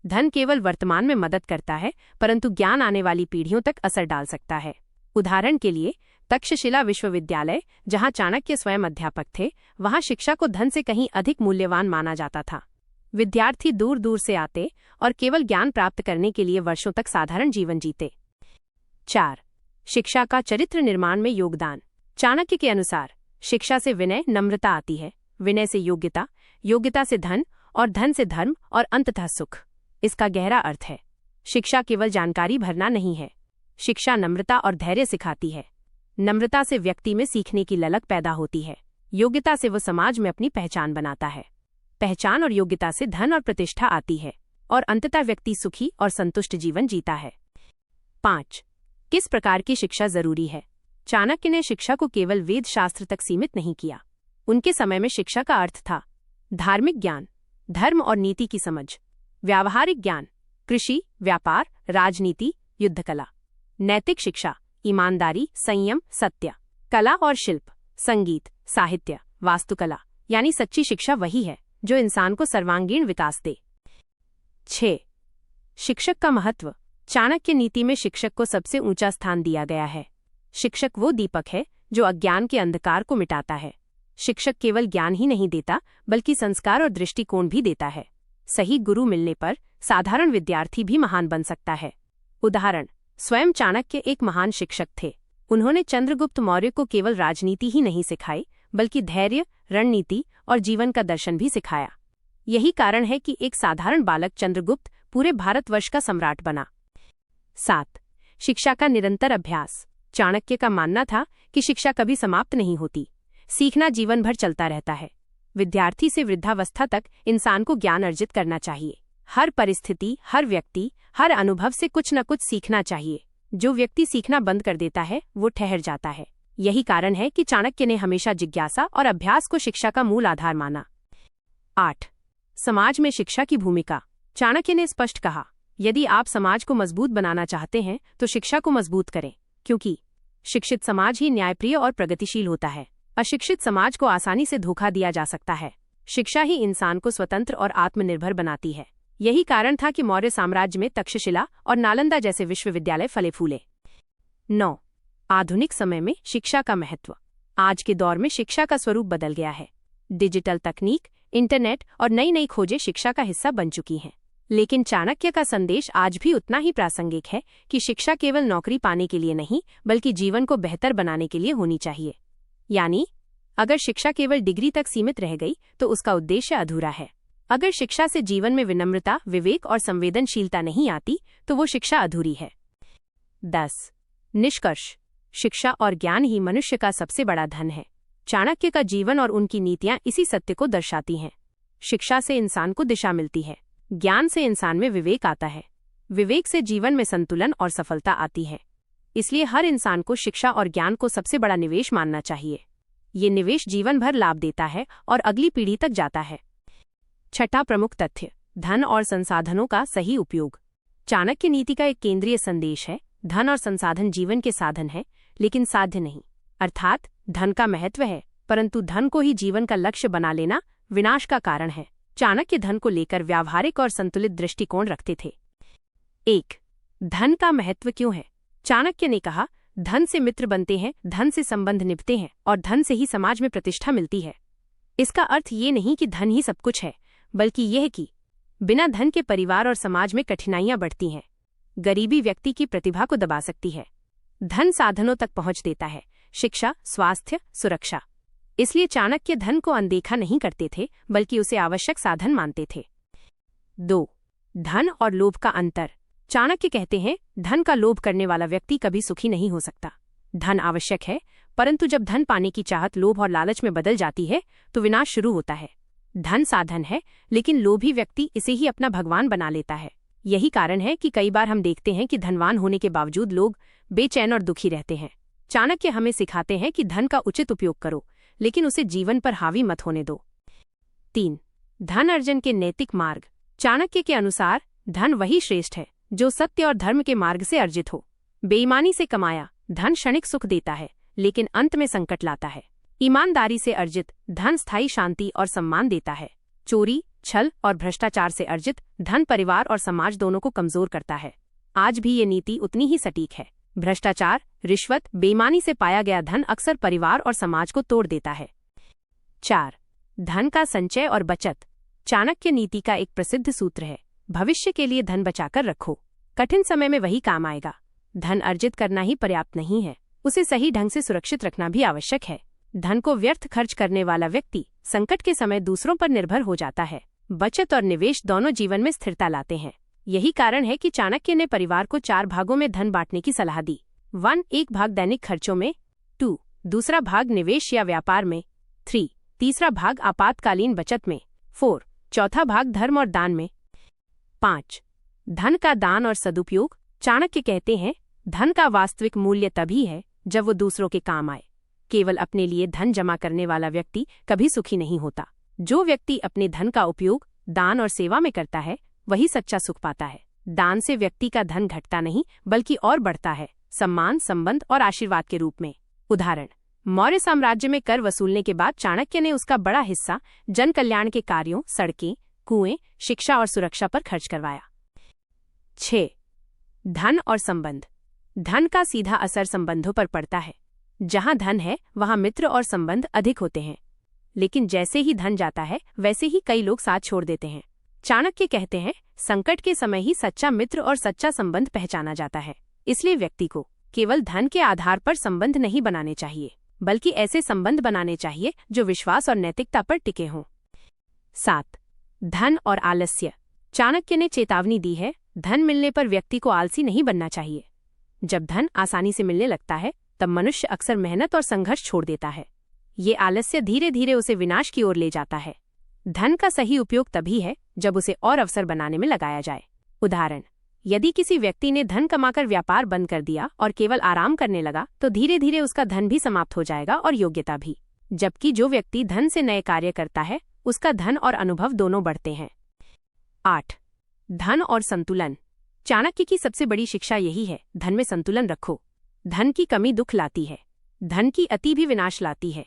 धन केवल वर्तमान में मदद करता है, परंतु ज्ञान आने वाली पीढ़ियों तक असर डाल सकता है। उदाहरण के लिए तक्षशिला विश्वविद्यालय, जहां चाणक्य स्वयं अध्यापक थे, वहां शिक्षा को धन से कहीं अधिक मूल्यवान माना जाता था। विद्यार्थी दूर दूर से आते और केवल ज्ञान प्राप्त करने के लिए वर्षों तक साधारण जीवन जीते। 4. शिक्षा का चरित्र निर्माण में योगदान। चाणक्य के अनुसार शिक्षा से विनय, नम्रता आती है, विनय से योग्यता, योग्यता से धन और धन से धर्म और अंततः सुख। इसका गहरा अर्थ है, शिक्षा केवल जानकारी भरना नहीं है। शिक्षा नम्रता और धैर्य सिखाती है। नम्रता से व्यक्ति में सीखने की ललक पैदा होती है। योग्यता से वो समाज में अपनी पहचान बनाता है। पहचान और योग्यता से धन और प्रतिष्ठा आती है और अंततः व्यक्ति सुखी और संतुष्ट जीवन जीता है। 5. किस प्रकार की शिक्षा जरूरी है। चाणक्य ने शिक्षा को केवल वेद शास्त्र तक सीमित नहीं किया। उनके समय में शिक्षा का अर्थ था धार्मिक ज्ञान, धर्म और नीति की समझ, व्यावहारिक ज्ञान, कृषि, व्यापार, राजनीति, युद्धकला, नैतिक शिक्षा, ईमानदारी, संयम, सत्य, कला और शिल्प, संगीत, साहित्य, वास्तुकला। यानी सच्ची शिक्षा वही है जो इंसान को सर्वांगीण विकास दे। 6. शिक्षक का महत्व। चाणक्य नीति में शिक्षक को सबसे ऊंचा स्थान दिया गया है। शिक्षक वो दीपक है जो अज्ञान के अंधकार को मिटाता है। शिक्षक केवल ज्ञान ही नहीं देता, बल्कि संस्कार और दृष्टिकोण भी देता है। सही गुरु मिलने पर साधारण विद्यार्थी भी महान बन सकता है। उदाहरण, स्वयं चाणक्य एक महान शिक्षक थे। उन्होंने चंद्रगुप्त मौर्य को केवल राजनीति ही नहीं सिखाई, बल्कि धैर्य, रणनीति और जीवन का दर्शन भी सिखाया। यही कारण है कि एक साधारण बालक चंद्रगुप्त पूरे भारतवर्ष का सम्राट बना। 7. शिक्षा का निरंतर अभ्यास। चाणक्य का मानना था कि शिक्षा कभी समाप्त नहीं होती। सीखना जीवन भर चलता रहता है। विद्यार्थी से वृद्धावस्था तक इंसान को ज्ञान अर्जित करना चाहिए। हर परिस्थिति, हर व्यक्ति, हर अनुभव से कुछ न कुछ सीखना चाहिए। जो व्यक्ति सीखना बंद कर देता है वो ठहर जाता है। यही कारण है कि चाणक्य ने हमेशा जिज्ञासा और अभ्यास को शिक्षा का मूल आधार माना। 8. समाज में शिक्षा की भूमिका। चाणक्य ने स्पष्ट कहा, यदि आप समाज को मजबूत बनाना चाहते हैं तो शिक्षा को मजबूत करें, क्योंकि शिक्षित समाज ही न्यायप्रिय और प्रगतिशील होता है। अशिक्षित समाज को आसानी से धोखा दिया जा सकता है। शिक्षा ही इंसान को स्वतंत्र और आत्मनिर्भर बनाती है। यही कारण था कि मौर्य साम्राज्य में तक्षशिला और नालंदा जैसे विश्वविद्यालय फले फूले। 9. आधुनिक समय में शिक्षा का महत्व। आज के दौर में शिक्षा का स्वरूप बदल गया है। डिजिटल तकनीक, इंटरनेट और नई नई खोजें शिक्षा का हिस्सा बन चुकी हैं। लेकिन चाणक्य का संदेश आज भी उतना ही प्रासंगिक है कि शिक्षा केवल नौकरी पाने के लिए नहीं, बल्कि जीवन को बेहतर बनाने के लिए होनी चाहिए। यानी अगर शिक्षा केवल डिग्री तक सीमित रह गई तो उसका उद्देश्य अधूरा है। अगर शिक्षा से जीवन में विनम्रता, विवेक और संवेदनशीलता नहीं आती तो वो शिक्षा अधूरी है। 10. निष्कर्ष। शिक्षा और ज्ञान ही मनुष्य का सबसे बड़ा धन है। चाणक्य का जीवन और उनकी नीतियां इसी सत्य को दर्शाती हैं। शिक्षा से इंसान को दिशा मिलती है, ज्ञान से इंसान में विवेक आता है, विवेक से जीवन में संतुलन और सफलता आती है, इसलिए हर इंसान को शिक्षा और ज्ञान को सबसे बड़ा निवेश मानना चाहिए। ये निवेश जीवन भर लाभ देता है और अगली पीढ़ी तक जाता है। छठा प्रमुख तथ्य, धन और संसाधनों का सही उपयोग। चाणक्य नीति का एक केंद्रीय संदेश है, धन और संसाधन जीवन के साधन है, लेकिन साध्य नहीं। अर्थात धन का महत्व है, परंतु धन को ही जीवन का लक्ष्य बना लेना विनाश का कारण है। चाणक्य धन को लेकर व्यावहारिक और संतुलित दृष्टिकोण रखते थे। 1. धन का महत्व क्यों है? चाणक्य ने कहा, धन से मित्र बनते हैं, धन से संबंध निभते हैं और धन से ही समाज में प्रतिष्ठा मिलती है। इसका अर्थ ये नहीं कि धन ही सब कुछ है, बल्कि यह कि बिना धन के परिवार और समाज में कठिनाइयां बढ़ती हैं। गरीबी व्यक्ति की प्रतिभा को दबा सकती है। धन साधनों तक पहुंच देता है, शिक्षा, स्वास्थ्य, सुरक्षा। इसलिए चाणक्य धन को अनदेखा नहीं करते थे, बल्कि उसे आवश्यक साधन मानते थे। 2. धन और लोभ का अंतर। चाणक्य कहते हैं, धन का लोभ करने वाला व्यक्ति कभी सुखी नहीं हो सकता। धन आवश्यक है, परंतु जब धन पाने की चाहत लोभ और लालच में बदल जाती है तो विनाश शुरू होता है। धन साधन है, लेकिन लोभी व्यक्ति इसे ही अपना भगवान बना लेता है। यही कारण है कि कई बार हम देखते हैं कि धनवान होने के बावजूद लोग बेचैन और दुखी रहते हैं। चाणक्य हमें सिखाते हैं कि धन का उचित उपयोग करो, लेकिन उसे जीवन पर हावी मत होने दो। 3. धन अर्जन के नैतिक मार्ग। चाणक्य के अनुसार धन वही श्रेष्ठ है जो सत्य और धर्म के मार्ग से अर्जित हो। बेईमानी से कमाया धन क्षणिक सुख देता है, लेकिन अंत में संकट लाता है। ईमानदारी से अर्जित धन स्थायी शांति और सम्मान देता है। चोरी, छल और भ्रष्टाचार से अर्जित धन परिवार और समाज दोनों को कमजोर करता है। आज भी ये नीति उतनी ही सटीक है। भ्रष्टाचार, रिश्वत, बेईमानी से पाया गया धन अक्सर परिवार और समाज को तोड़ देता है। 4. धन का संचय और बचत। चाणक्य नीति का एक प्रसिद्ध सूत्र है, भविष्य के लिए धन बचाकर रखो, कठिन समय में वही काम आएगा। धन अर्जित करना ही पर्याप्त नहीं है, उसे सही ढंग से सुरक्षित रखना भी आवश्यक है। धन को व्यर्थ खर्च करने वाला व्यक्ति संकट के समय दूसरों पर निर्भर हो जाता है। बचत और निवेश दोनों जीवन में स्थिरता लाते हैं। यही कारण है कि चाणक्य ने परिवार को 4 भागों में धन बांटने की सलाह दी। 1. एक भाग दैनिक खर्चों में। 2. दूसरा भाग निवेश या व्यापार में। 3. तीसरा भाग आपातकालीन बचत में। 4. चौथा भाग धर्म और दान में। 5. धन का दान और सदुपयोग। चाणक्य कहते हैं, धन का वास्तविक मूल्य तभी है जब वो दूसरों के काम आए। केवल अपने लिए धन जमा करने वाला व्यक्ति कभी सुखी नहीं होता। जो व्यक्ति अपने धन का उपयोग दान और सेवा में करता है, वही सच्चा सुख पाता है। दान से व्यक्ति का धन घटता नहीं, बल्कि और बढ़ता है, सम्मान, संबंध और आशीर्वाद के रूप में। उदाहरण, मौर्य साम्राज्य में कर वसूलने के बाद चाणक्य ने उसका बड़ा हिस्सा जन कल्याण के कार्यों, सड़कें, कुएं, शिक्षा और सुरक्षा पर खर्च करवाया। 6. धन और संबंध। धन का सीधा असर संबंधों पर पड़ता है। जहां धन है, वहां मित्र और संबंध अधिक होते हैं, लेकिन जैसे ही धन जाता है, वैसे ही कई लोग साथ छोड़ देते हैं। चाणक्य कहते हैं, संकट के समय ही सच्चा मित्र और सच्चा संबंध पहचाना जाता है। इसलिए व्यक्ति को केवल धन के आधार पर संबंध नहीं बनाने चाहिए, बल्कि ऐसे संबंध बनाने चाहिए जो विश्वास और नैतिकता पर टिके हों। 7. धन और आलस्य। चाणक्य ने चेतावनी दी है, धन मिलने पर व्यक्ति को आलसी नहीं बनना चाहिए। जब धन आसानी से मिलने लगता है, तब मनुष्य अक्सर मेहनत और संघर्ष छोड़ देता है। ये आलस्य धीरे धीरे उसे विनाश की ओर ले जाता है। धन का सही उपयोग तभी है जब उसे और अवसर बनाने में लगाया जाए। उदाहरण, यदि किसी व्यक्ति ने धन कमाकर व्यापार बंद कर दिया और केवल आराम करने लगा, तो धीरे धीरे उसका धन भी समाप्त हो जाएगा और योग्यता भी। जबकि जो व्यक्ति धन से नए कार्य करता है, उसका धन और अनुभव दोनों बढ़ते हैं। 8. धन और संतुलन। चाणक्य की सबसे बड़ी शिक्षा यही है, धन में संतुलन रखो। धन की कमी दुख लाती है, धन की अति भी विनाश लाती है।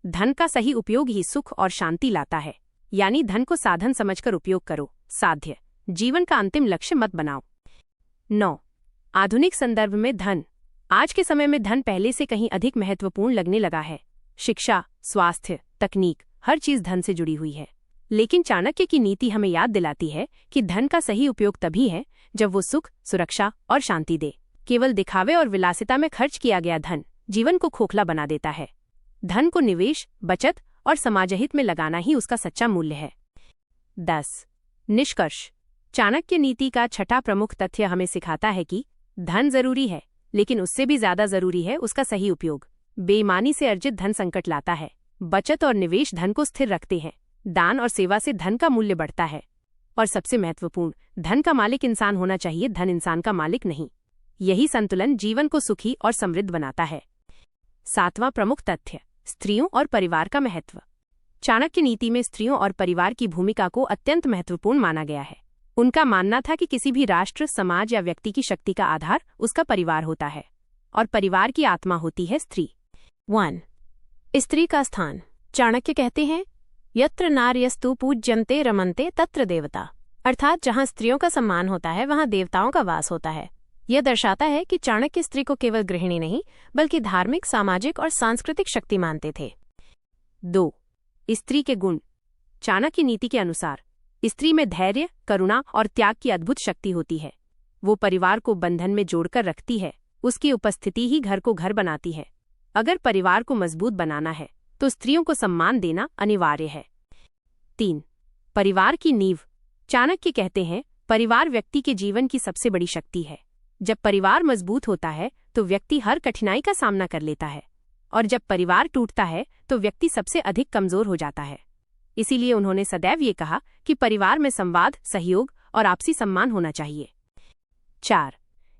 धन का सही उपयोग ही सुख और शांति लाता है। यानी धन को साधन समझकर उपयोग करो, साध्य, जीवन का अंतिम लक्ष्य मत बनाओ। 9. आधुनिक संदर्भ में धन। आज के समय में धन पहले से कहीं अधिक महत्वपूर्ण लगने लगा है। शिक्षा, स्वास्थ्य, तकनीक, हर चीज धन से जुड़ी हुई है। लेकिन चाणक्य की नीति हमें याद दिलाती है कि धन का सही उपयोग तभी है जब वो सुख, सुरक्षा और शांति दे। केवल दिखावे और विलासिता में खर्च किया गया धन जीवन को खोखला बना देता है। धन को निवेश, बचत और समाजहित में लगाना ही उसका सच्चा मूल्य है। 10. निष्कर्ष। चाणक्य नीति का छठा प्रमुख तथ्य हमें सिखाता है कि धन जरूरी है, लेकिन उससे भी ज्यादा जरूरी है उसका सही उपयोग। बेईमानी से अर्जित धन संकट लाता है। बचत और निवेश धन को स्थिर रखते हैं। दान और सेवा से धन का मूल्य बढ़ता है। और सबसे महत्वपूर्ण, धन का मालिक इंसान होना चाहिए, धन इंसान का मालिक नहीं। यही संतुलन जीवन को सुखी और समृद्ध बनाता है। 7वां प्रमुख तथ्य, स्त्रियों और परिवार का महत्व। चाणक्य नीति में स्त्रियों और परिवार की भूमिका को अत्यंत महत्वपूर्ण माना गया है। उनका मानना था कि किसी भी राष्ट्र, समाज या व्यक्ति की शक्ति का आधार उसका परिवार होता है और परिवार की आत्मा होती है स्त्री। 1. स्त्री का स्थान। चाणक्य कहते हैं, यत्र नार्यस्तु पूज्यन्ते रमन्ते तत्र देवता, अर्थात जहां स्त्रियों का सम्मान होता है वहां देवताओं का वास होता है। यह दर्शाता है कि चाणक्य स्त्री को केवल गृहिणी नहीं बल्कि धार्मिक, सामाजिक और सांस्कृतिक शक्ति मानते थे। 2. स्त्री के गुण। चाणक्य नीति के अनुसार स्त्री में धैर्य, करुणा और त्याग की अद्भुत शक्ति होती है। वो परिवार को बंधन में जोड़कर रखती है। उसकी उपस्थिति ही घर को घर बनाती है। अगर परिवार को मजबूत बनाना है तो स्त्रियों को सम्मान देना अनिवार्य है। 3. परिवार की नींव। चाणक्य कहते हैं, परिवार व्यक्ति के जीवन की सबसे बड़ी शक्ति है। जब परिवार मजबूत होता है तो व्यक्ति हर कठिनाई का सामना कर लेता है, और जब परिवार टूटता है तो व्यक्ति सबसे अधिक कमजोर हो जाता है। इसीलिए उन्होंने सदैव ये कहा कि परिवार में संवाद, सहयोग और आपसी सम्मान होना चाहिए। 4.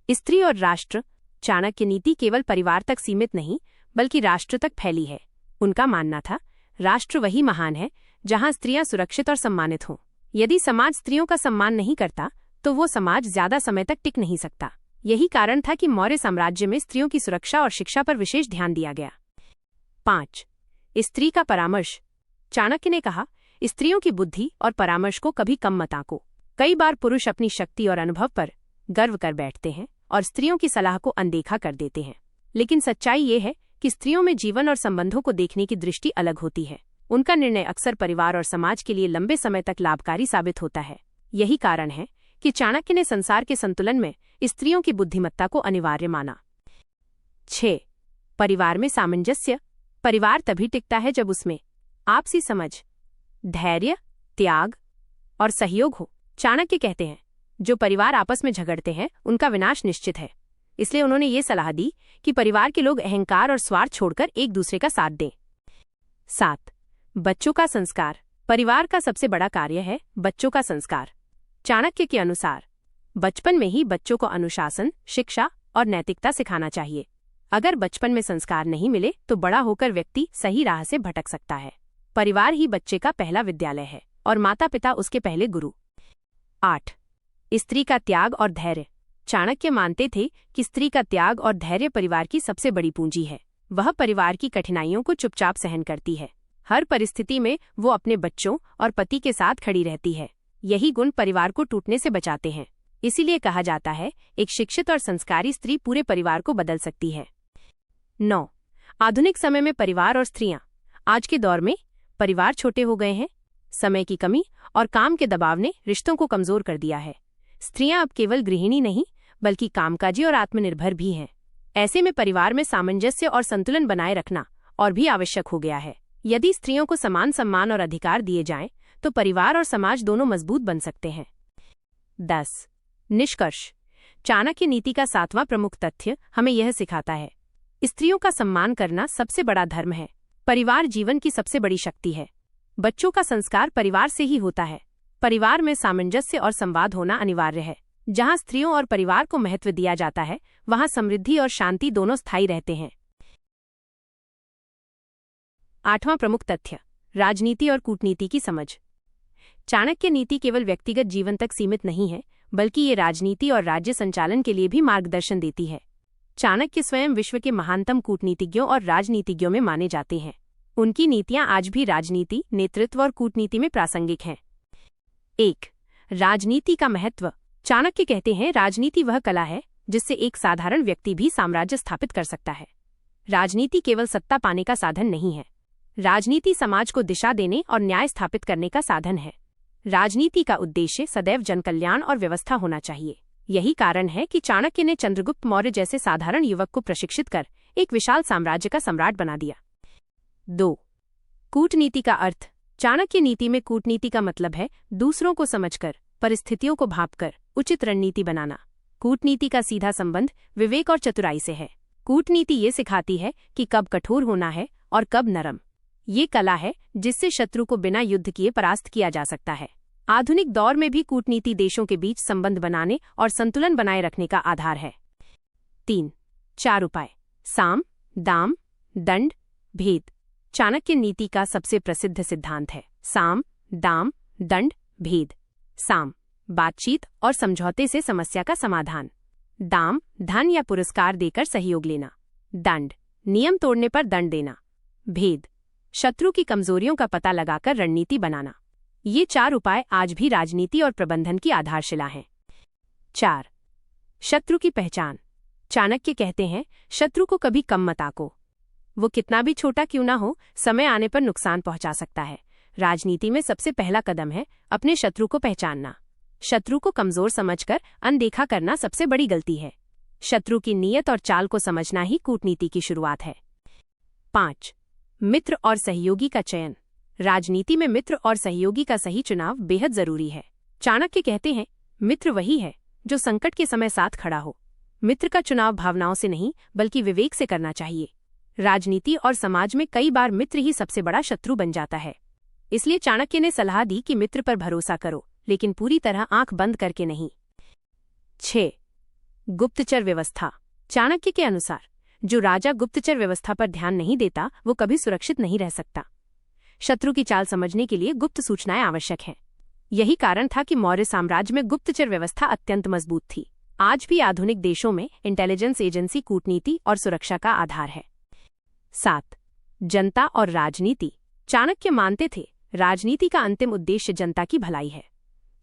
स्त्री और राष्ट्र। चाणक्य नीति केवल परिवार तक सीमित नहीं बल्कि राष्ट्र तक फैली है। उनका मानना था, राष्ट्र वही महान है जहां स्त्रियां सुरक्षित और सम्मानित हों। यदि समाज स्त्रियों का सम्मान नहीं करता तो वो समाज ज्यादा समय तक टिक नहीं सकता। यही कारण था कि मौर्य साम्राज्य में स्त्रियों की सुरक्षा और शिक्षा पर विशेष ध्यान दिया गया। 5. स्त्री का परामर्श। चाणक्य ने कहा, स्त्रियों की बुद्धि और परामर्श को कभी कम मत आंको। कई बार पुरुष अपनी शक्ति और अनुभव पर गर्व कर बैठते हैं और स्त्रियों की सलाह को अनदेखा कर देते हैं। लेकिन सच्चाई ये है कि स्त्रियों में जीवन और संबंधों को देखने की दृष्टि अलग होती है। उनका निर्णय अक्सर परिवार और समाज के लिए लंबे समय तक लाभकारी साबित होता है। यही कारण है कि चाणक्य ने संसार के संतुलन में स्त्रियों की बुद्धिमत्ता को अनिवार्य माना। 6. परिवार में सामंजस्य। परिवार तभी टिकता है जब उसमें आपसी समझ, धैर्य, त्याग और सहयोग हो। चाणक्य कहते हैं, जो परिवार आपस में झगड़ते हैं उनका विनाश निश्चित है। इसलिए उन्होंने ये सलाह दी कि परिवार के लोग अहंकार और स्वार्थ छोड़कर एक दूसरे का साथ दें। 7. बच्चों का संस्कार। परिवार का सबसे बड़ा कार्य है बच्चों का संस्कार। चाणक्य के अनुसार बचपन में ही बच्चों को अनुशासन, शिक्षा और नैतिकता सिखाना चाहिए। अगर बचपन में संस्कार नहीं मिले तो बड़ा होकर व्यक्ति सही राह से भटक सकता है। परिवार ही बच्चे का पहला विद्यालय है और माता पिता उसके पहले गुरु। 8. स्त्री का त्याग और धैर्य। चाणक्य मानते थे कि स्त्री का त्याग और धैर्य परिवार की सबसे बड़ी पूंजी है। वह परिवार की कठिनाइयों को चुपचाप सहन करती है। हर परिस्थिति में वो अपने बच्चों और पति के साथ खड़ी रहती है। यही गुण परिवार को टूटने से बचाते हैं। इसीलिए कहा जाता है, एक शिक्षित और संस्कारी स्त्री पूरे परिवार को बदल सकती है। 9. आधुनिक समय में परिवार और स्त्रियां। आज के दौर में परिवार छोटे हो गए हैं। समय की कमी और काम के दबाव ने रिश्तों को कमजोर कर दिया है। स्त्रियां अब केवल गृहिणी नहीं बल्कि कामकाजी और आत्मनिर्भर भी हैं। ऐसे में परिवार में सामंजस्य और संतुलन बनाए रखना और भी आवश्यक हो गया है। यदि स्त्रियों को समान सम्मान और अधिकार दिए जाएं, तो परिवार और समाज दोनों मजबूत बन सकते हैं। 10. निष्कर्ष। चाणक्य नीति का 7वां प्रमुख तथ्य हमें यह सिखाता है, स्त्रियों का सम्मान करना सबसे बड़ा धर्म है। परिवार जीवन की सबसे बड़ी शक्ति है। बच्चों का संस्कार परिवार से ही होता है। परिवार में सामंजस्य और संवाद होना अनिवार्य है। जहां स्त्रियों और परिवार को महत्व दिया जाता है वहां समृद्धि और शांति दोनों स्थायी रहते हैं। 8वां प्रमुख तथ्य, राजनीति और कूटनीति की समझ। चाणक्य नीति केवल व्यक्तिगत जीवन तक सीमित नहीं है बल्कि ये राजनीति और राज्य संचालन के लिए भी मार्गदर्शन देती है। चाणक्य स्वयं विश्व के महानतम कूटनीतिज्ञों और राजनीतिज्ञों में माने जाते हैं। उनकी नीतियां आज भी राजनीति, नेतृत्व और कूटनीति में प्रासंगिक हैं। 1. राजनीति का महत्व। चाणक्य कहते हैं, राजनीति वह कला है जिससे एक साधारण व्यक्ति भी साम्राज्य स्थापित कर सकता है। राजनीति केवल सत्ता पाने का साधन नहीं है। राजनीति समाज को दिशा देने और न्याय स्थापित करने का साधन है। राजनीति का उद्देश्य सदैव जनकल्याण और व्यवस्था होना चाहिए। यही कारण है कि चाणक्य ने चंद्रगुप्त मौर्य जैसे साधारण युवक को प्रशिक्षित कर एक विशाल साम्राज्य का सम्राट बना दिया। 2. कूटनीति का अर्थ। चाणक्य नीति में कूटनीति का मतलब है दूसरों को समझकर, परिस्थितियों को भांपकर उचित रणनीति बनाना। कूटनीति का सीधा संबंध विवेक और चतुराई से है। कूटनीति ये सिखाती है कि कब कठोर होना है और कब नरम। ये कला है जिससे शत्रु को बिना युद्ध किए परास्त किया जा सकता है। आधुनिक दौर में भी कूटनीति देशों के बीच संबंध बनाने और संतुलन बनाए रखने का आधार है। 3. 4 उपाय। साम, दाम, दंड, भेद। चाणक्य नीति का सबसे प्रसिद्ध सिद्धांत है साम, दाम, दंड, भेद। साम, बातचीत और समझौते से समस्या का समाधान। दाम, धन या पुरस्कार देकर सहयोग लेना। दंड, नियम तोड़ने पर दंड देना। भेद, शत्रु की कमजोरियों का पता लगाकर रणनीति बनाना। ये 4 उपाय आज भी राजनीति और प्रबंधन की आधारशिला हैं। 4. शत्रु की पहचान। चाणक्य कहते हैं, शत्रु को कभी कम मत आंको। वो कितना भी छोटा क्यों ना हो, समय आने पर नुकसान पहुंचा सकता है। राजनीति में सबसे पहला कदम है अपने शत्रु को पहचानना। शत्रु को कमजोर समझकर अनदेखा करना सबसे बड़ी गलती है। शत्रु की नीयत और चाल को समझना ही कूटनीति की शुरुआत है। 5. मित्र और सहयोगी का चयन। राजनीति में मित्र और सहयोगी का सही चुनाव बेहद जरूरी है। चाणक्य कहते हैं, मित्र वही है जो संकट के समय साथ खड़ा हो। मित्र का चुनाव भावनाओं से नहीं बल्कि विवेक से करना चाहिए। राजनीति और समाज में कई बार मित्र ही सबसे बड़ा शत्रु बन जाता है। इसलिए चाणक्य ने सलाह दी कि मित्र पर भरोसा करो, लेकिन पूरी तरह आंख बंद करके नहीं। 6. गुप्तचर व्यवस्था। चाणक्य के अनुसार जो राजा गुप्तचर व्यवस्था पर ध्यान नहीं देता वो कभी सुरक्षित नहीं रह सकता। शत्रु की चाल समझने के लिए गुप्त सूचनाएं आवश्यक हैं। यही कारण था कि मौर्य साम्राज्य में गुप्तचर व्यवस्था अत्यंत मजबूत थी। आज भी आधुनिक देशों में इंटेलिजेंस एजेंसी कूटनीति और सुरक्षा का आधार है। 7. जनता और राजनीति। चाणक्य मानते थे, राजनीति का अंतिम उद्देश्य जनता की भलाई है।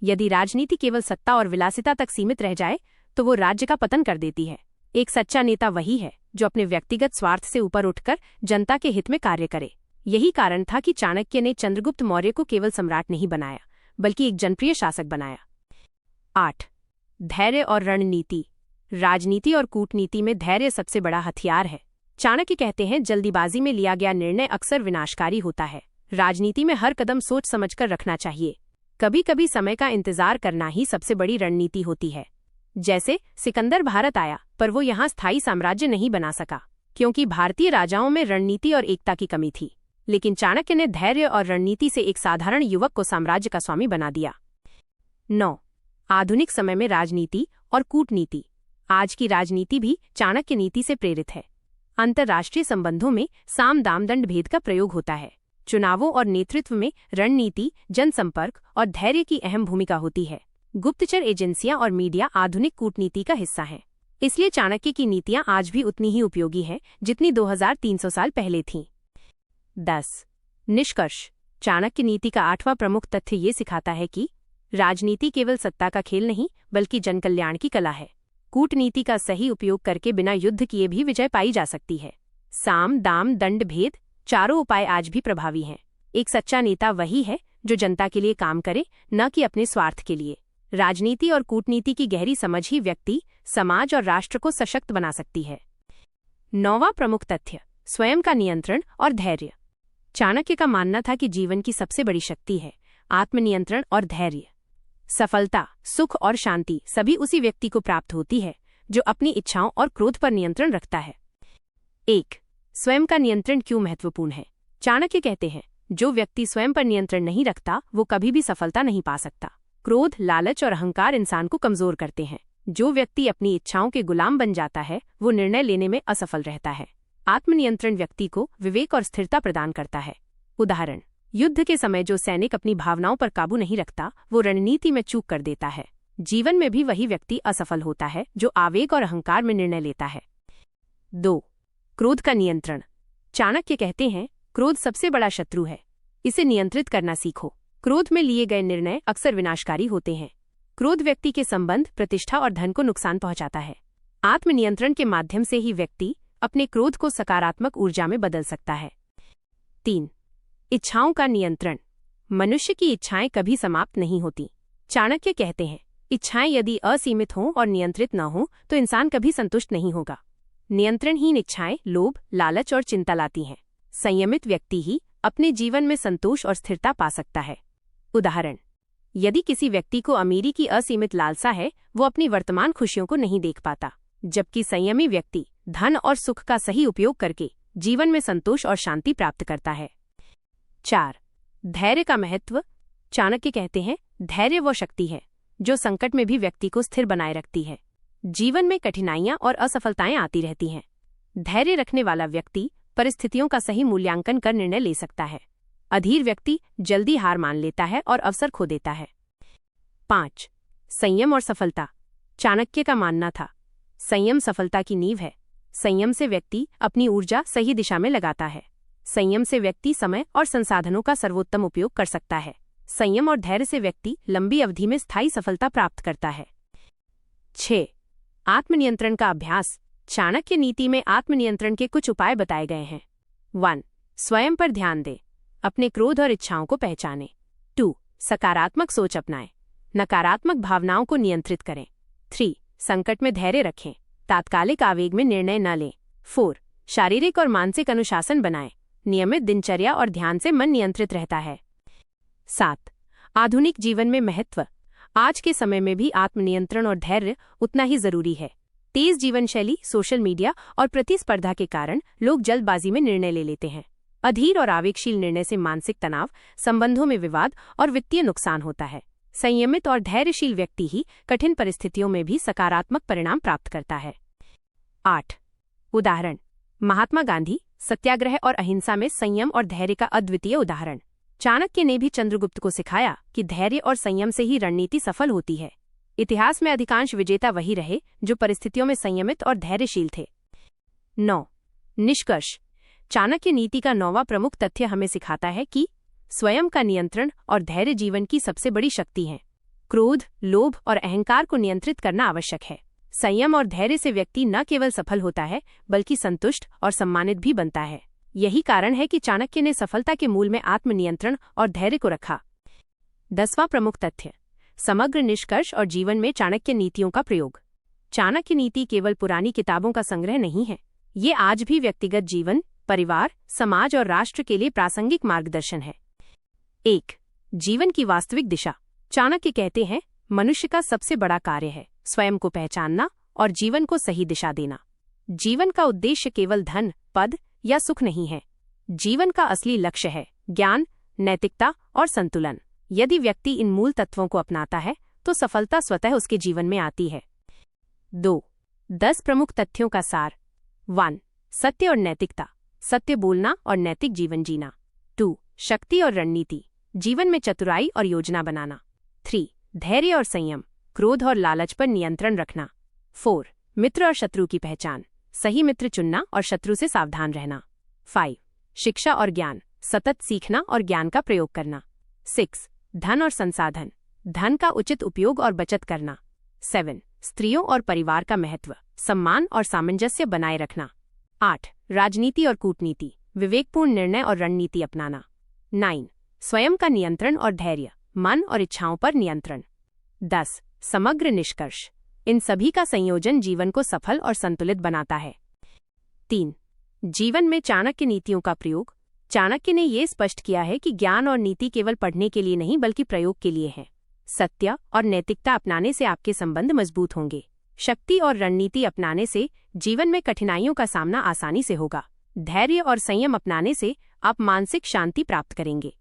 यदि राजनीति केवल सत्ता और विलासिता तक सीमित रह जाए तो वो राज्य का पतन कर देती है। एक सच्चा नेता वही है जो अपने व्यक्तिगत स्वार्थ से ऊपर उठकर जनता के हित में कार्य करे। यही कारण था कि चाणक्य ने चंद्रगुप्त मौर्य को केवल सम्राट नहीं बनाया बल्कि एक जनप्रिय शासक बनाया। 8. धैर्य और रणनीति। राजनीति और कूटनीति में धैर्य सबसे बड़ा हथियार है। चाणक्य कहते हैं, जल्दीबाजी में लिया गया निर्णय अक्सर विनाशकारी होता है। राजनीति में हर कदम सोच समझकर रखना चाहिए। कभी कभी समय का इंतजार करना ही सबसे बड़ी रणनीति होती है। जैसे सिकंदर भारत आया पर वो यहाँ स्थायी साम्राज्य नहीं बना सका क्योंकि भारतीय राजाओं में रणनीति और एकता की कमी थी। लेकिन चाणक्य ने धैर्य और रणनीति से एक साधारण युवक को साम्राज्य का स्वामी बना दिया। 9. आधुनिक समय में राजनीति और कूटनीति। आज की राजनीति भी चाणक्य नीति से प्रेरित है। अंतर्राष्ट्रीय संबंधों में साम, दाम, दंड, भेद का प्रयोग होता है। चुनावों और नेतृत्व में रणनीति, जनसंपर्क और धैर्य की अहम भूमिका होती है। गुप्तचर एजेंसियां और मीडिया आधुनिक कूटनीति का हिस्सा हैं। इसलिए चाणक्य की नीतियां आज भी उतनी ही उपयोगी हैं जितनी 2300 साल पहले थीं। 10. निष्कर्ष। चाणक्य नीति का 8वां प्रमुख तथ्य ये सिखाता है कि राजनीति केवल सत्ता का खेल नहीं बल्कि जनकल्याण की कला है। कूटनीति का सही उपयोग करके बिना युद्ध किए भी विजय पाई जा सकती है। साम, दाम, दंड, भेद चारों उपाय आज भी प्रभावी हैं। एक सच्चा नेता वही है जो जनता के लिए काम करे, न कि अपने स्वार्थ के लिए। राजनीति और कूटनीति की गहरी समझ ही व्यक्ति, समाज और राष्ट्र को सशक्त बना सकती है। 9वां प्रमुख तथ्य, स्वयं का नियंत्रण और धैर्य। चाणक्य का मानना था कि जीवन की सबसे बड़ी शक्ति है आत्मनियंत्रण और धैर्य। सफलता, सुख और शांति सभी उसी व्यक्ति को प्राप्त होती है जो अपनी इच्छाओं और क्रोध पर नियंत्रण रखता है। 1. स्वयं का नियंत्रण क्यों महत्वपूर्ण है। चाणक्य कहते हैं, जो व्यक्ति स्वयं पर नियंत्रण नहीं रखता वो कभी भी सफलता नहीं पा सकता। क्रोध, लालच और अहंकार इंसान को कमजोर करते हैं। जो व्यक्ति अपनी इच्छाओं के गुलाम बन जाता है वो निर्णय लेने में असफल रहता है। आत्मनियंत्रण व्यक्ति को विवेक और स्थिरता प्रदान करता है। उदाहरण, युद्ध के समय जो सैनिक अपनी भावनाओं पर काबू नहीं रखता वो रणनीति में चूक कर देता है। जीवन में भी वही व्यक्ति असफल होता है जो आवेग और अहंकार में निर्णय लेता है। 2. क्रोध का नियंत्रण। चाणक्य कहते हैं, क्रोध सबसे बड़ा शत्रु है। इसे नियंत्रित करना सीखो। क्रोध में लिए गए निर्णय अक्सर विनाशकारी होते हैं। क्रोध व्यक्ति के संबंध, प्रतिष्ठा और धन को नुकसान पहुंचाता है। आत्मनियंत्रण के माध्यम से ही व्यक्ति अपने क्रोध को सकारात्मक ऊर्जा में बदल सकता है। 3. इच्छाओं का नियंत्रण। मनुष्य की इच्छाएं कभी समाप्त नहीं होती। चाणक्य कहते हैं, इच्छाएं यदि असीमित हों और नियंत्रित न हों तो इंसान कभी संतुष्ट नहीं होगा। नियंत्रणहीन इच्छाएं लोभ, लालच और चिंता लाती हैं। संयमित व्यक्ति ही अपने जीवन में संतोष और स्थिरता पा सकता है। उदाहरण, यदि किसी व्यक्ति को अमीरी की असीमित लालसा है वो अपनी वर्तमान खुशियों को नहीं देख पाता, जबकि संयमी व्यक्ति धन और सुख का सही उपयोग करके जीवन में संतोष और शांति प्राप्त करता है। 4. धैर्य का महत्व। चाणक्य कहते हैं, धैर्य वो शक्ति है जो संकट में भी व्यक्ति को स्थिर बनाए रखती है। जीवन में कठिनाइयां और असफलताएं आती रहती हैं। धैर्य रखने वाला व्यक्ति परिस्थितियों का सही मूल्यांकन कर निर्णय ले सकता है। अधीर व्यक्ति जल्दी हार मान लेता है और अवसर खो देता है। 5. संयम और सफलता। चाणक्य का मानना था, संयम सफलता की नींव है। संयम से व्यक्ति अपनी ऊर्जा सही दिशा में लगाता है। संयम से व्यक्ति समय और संसाधनों का सर्वोत्तम उपयोग कर सकता है। संयम और धैर्य से व्यक्ति लंबी अवधि में स्थायी सफलता प्राप्त करता है। 6. आत्मनियंत्रण का अभ्यास। चाणक्य नीति में आत्मनियंत्रण के कुछ उपाय बताए गए हैं। 1. स्वयं पर ध्यान दें, अपने क्रोध और इच्छाओं को पहचानें। 2. सकारात्मक सोच अपनाएं, नकारात्मक भावनाओं को नियंत्रित करें। 3. संकट में धैर्य रखें, तात्कालिक आवेग में निर्णय न लें। 4. शारीरिक और मानसिक अनुशासन बनाएं, नियमित दिनचर्या और ध्यान से मन नियंत्रित रहता है। 7. आधुनिक जीवन में महत्व। आज के समय में भी आत्मनियंत्रण और धैर्य उतना ही जरूरी है। तेज जीवनशैली, सोशल मीडिया और प्रतिस्पर्धा के कारण लोग जल्दबाजी में निर्णय ले लेते हैं। अधीर और आवेगशील निर्णय से मानसिक तनाव, संबंधों में विवाद और वित्तीय नुकसान होता है। संयमित और धैर्यशील व्यक्ति ही कठिन परिस्थितियों में भी सकारात्मक परिणाम प्राप्त करता है। 8. उदाहरण। महात्मा गांधी सत्याग्रह और अहिंसा में संयम और धैर्य का अद्वितीय उदाहरण। चाणक्य ने भी चंद्रगुप्त को सिखाया कि धैर्य और संयम से ही रणनीति सफल होती है। इतिहास में अधिकांश विजेता वही रहे जो परिस्थितियों में संयमित और धैर्यशील थे। 9. निष्कर्ष। चाणक्य नीति का 9वां प्रमुख तथ्य हमें सिखाता है कि स्वयं का नियंत्रण और धैर्य जीवन की सबसे बड़ी शक्ति हैं। क्रोध, लोभ और अहंकार को नियंत्रित करना आवश्यक है। संयम और धैर्य से व्यक्ति न केवल सफल होता है बल्कि संतुष्ट और सम्मानित भी बनता है। यही कारण है कि चाणक्य ने सफलता के मूल में आत्मनियंत्रण और धैर्य को रखा। 10वां प्रमुख तथ्य। समग्र निष्कर्ष और जीवन में चाणक्य नीतियों का प्रयोग। चाणक्य नीति केवल पुरानी किताबों का संग्रह नहीं है, ये आज भी व्यक्तिगत जीवन, परिवार, समाज और राष्ट्र के लिए प्रासंगिक मार्गदर्शन है। 1. जीवन की वास्तविक दिशा। चाणक्य कहते हैं, मनुष्य का सबसे बड़ा कार्य है स्वयं को पहचानना और जीवन को सही दिशा देना। जीवन का उद्देश्य केवल धन, पद या सुख नहीं है। जीवन का असली लक्ष्य है ज्ञान, नैतिकता और संतुलन। यदि व्यक्ति इन मूल तत्वों को अपनाता है तो सफलता स्वतः उसके जीवन में आती है। 2. 10 प्रमुख तथ्यों का सार। 1. सत्य और नैतिकता, सत्य बोलना और नैतिक जीवन जीना। 2. शक्ति और रणनीति, जीवन में चतुराई और योजना बनाना। 3. धैर्य और संयम, क्रोध और लालच पर नियंत्रण रखना। 4. मित्र और शत्रु की पहचान, सही मित्र चुनना और शत्रु से सावधान रहना। 5. शिक्षा और ज्ञान, सतत सीखना और ज्ञान का प्रयोग करना। 6. धन और संसाधन, धन का उचित उपयोग और बचत करना। 7. स्त्रियों और परिवार का महत्व, सम्मान और सामंजस्य बनाए रखना। 8. राजनीति और कूटनीति, विवेकपूर्ण निर्णय और रणनीति अपनाना। 9. स्वयं का नियंत्रण और धैर्य, मन और इच्छाओं पर नियंत्रण। 10. समग्र निष्कर्ष, इन सभी का संयोजन जीवन को सफल और संतुलित बनाता है। 3. जीवन में चाणक्य नीतियों का प्रयोग। चाणक्य ने यह स्पष्ट किया है कि ज्ञान और नीति केवल पढ़ने के लिए नहीं बल्कि प्रयोग के लिए है। सत्य और नैतिकता अपनाने से आपके संबंध मजबूत होंगे। शक्ति और रणनीति अपनाने से जीवन में कठिनाइयों का सामना आसानी से होगा। धैर्य और संयम अपनाने से आप मानसिक शांति प्राप्त करेंगे।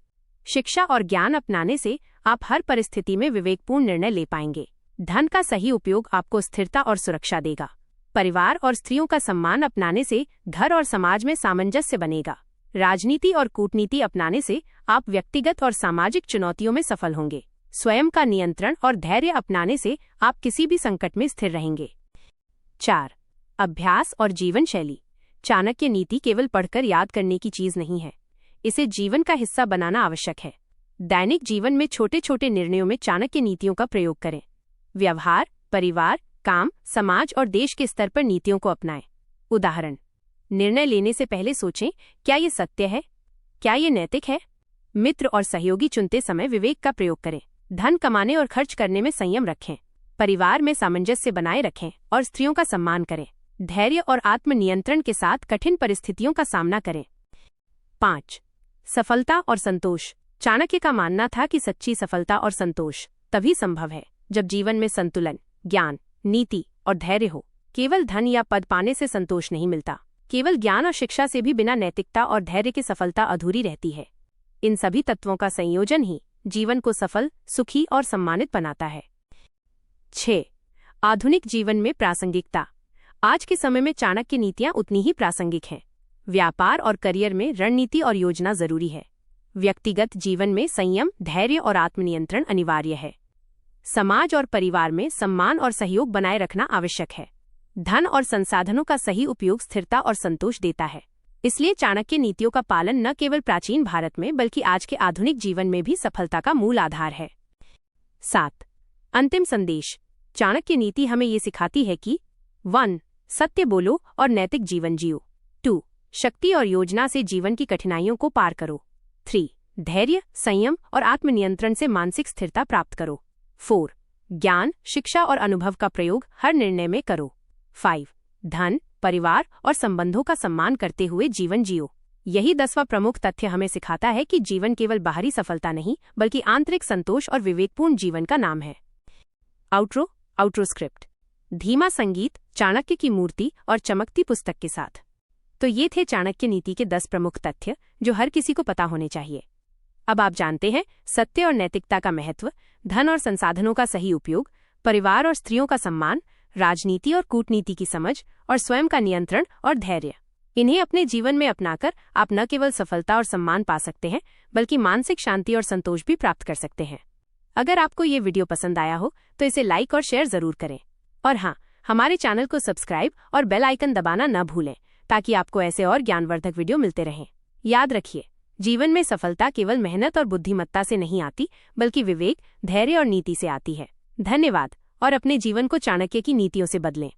शिक्षा और ज्ञान अपनाने से आप हर परिस्थिति में विवेकपूर्ण निर्णय ले पाएंगे। धन का सही उपयोग आपको स्थिरता और सुरक्षा देगा। परिवार और स्त्रियों का सम्मान अपनाने से घर और समाज में सामंजस्य बनेगा। राजनीति और कूटनीति अपनाने से आप व्यक्तिगत और सामाजिक चुनौतियों में सफल होंगे। स्वयं का नियंत्रण और धैर्य अपनाने से आप किसी भी संकट में स्थिर रहेंगे। 4. अभ्यास और जीवन शैली। चाणक्य नीति केवल पढ़कर याद करने की चीज नहीं है, इसे जीवन का हिस्सा बनाना आवश्यक है। दैनिक जीवन में छोटे छोटे निर्णयों में चाणक्य नीतियों का प्रयोग करें। व्यवहार, परिवार, काम, समाज और देश के स्तर पर नीतियों को अपनाएं। उदाहरण, निर्णय लेने से पहले सोचें, क्या ये सत्य है, क्या ये नैतिक है। मित्र और सहयोगी चुनते समय विवेक का प्रयोग करें। धन कमाने और खर्च करने में संयम रखें। परिवार में सामंजस्य बनाए रखें और स्त्रियों का सम्मान करें। धैर्य और आत्मनियंत्रण के साथ कठिन परिस्थितियों का सामना करें। 5. सफलता और संतोष। चाणक्य का मानना था कि सच्ची सफलता और संतोष तभी संभव है जब जीवन में संतुलन, ज्ञान, नीति और धैर्य हो। केवल धन या पद पाने से संतोष नहीं मिलता। केवल ज्ञान और शिक्षा से भी बिना नैतिकता और धैर्य की सफलता अधूरी रहती है। इन सभी तत्वों का संयोजन ही जीवन को सफल, सुखी और सम्मानित बनाता है। 6. आधुनिक जीवन में प्रासंगिकता। आज के समय में चाणक्य नीतियां उतनी ही प्रासंगिक हैं। व्यापार और करियर में रणनीति और योजना जरूरी है। व्यक्तिगत जीवन में संयम, धैर्य और आत्मनियंत्रण अनिवार्य है। समाज और परिवार में सम्मान और सहयोग बनाए रखना आवश्यक है। धन और संसाधनों का सही उपयोग स्थिरता और संतोष देता है। इसलिए चाणक्य नीतियों का पालन न केवल प्राचीन भारत में बल्कि आज के आधुनिक जीवन में भी सफलता का मूल आधार है। 7. अंतिम संदेश। चाणक्य नीति हमें ये सिखाती है कि 1. सत्य बोलो और नैतिक जीवन जियो। 2. शक्ति और योजना से जीवन की कठिनाइयों को पार करो। 3. धैर्य, संयम और आत्मनियंत्रण से मानसिक स्थिरता प्राप्त करो। 4. ज्ञान, शिक्षा और अनुभव का प्रयोग हर निर्णय में करो। 5. धन, परिवार और संबंधों का सम्मान करते हुए जीवन जियो। यही 10वां प्रमुख तथ्य हमें सिखाता है कि जीवन केवल बाहरी सफलता नहीं बल्कि आंतरिक संतोष और विवेकपूर्ण जीवन का नाम है। Outro script. धीमा संगीत, चाणक्य की मूर्ति और चमकती पुस्तक के साथ। तो ये थे चाणक्य नीति के 10 प्रमुख तथ्य जो हर किसी को पता होने चाहिए। अब आप जानते हैं सत्य और नैतिकता का महत्व, धन और संसाधनों का सही उपयोग, परिवार और स्त्रियों का सम्मान, राजनीति और कूटनीति की समझ और स्वयं का नियंत्रण और धैर्य। इन्हें अपने जीवन में अपनाकर आप न केवल सफलता और सम्मान पा सकते हैं बल्कि मानसिक शांति और संतोष भी प्राप्त कर सकते हैं। अगर आपको ये वीडियो पसंद आया हो तो इसे लाइक और शेयर जरूर करें। और हाँ, हमारे चैनल को सब्सक्राइब और बेल आइकन दबाना न भूलें ताकि आपको ऐसे और ज्ञानवर्धक वीडियो मिलते रहें। याद रखिए, जीवन में सफलता केवल मेहनत और बुद्धिमत्ता से नहीं आती बल्कि विवेक, धैर्य और नीति से आती है। धन्यवाद और अपने जीवन को चाणक्य की नीतियों से बदलें।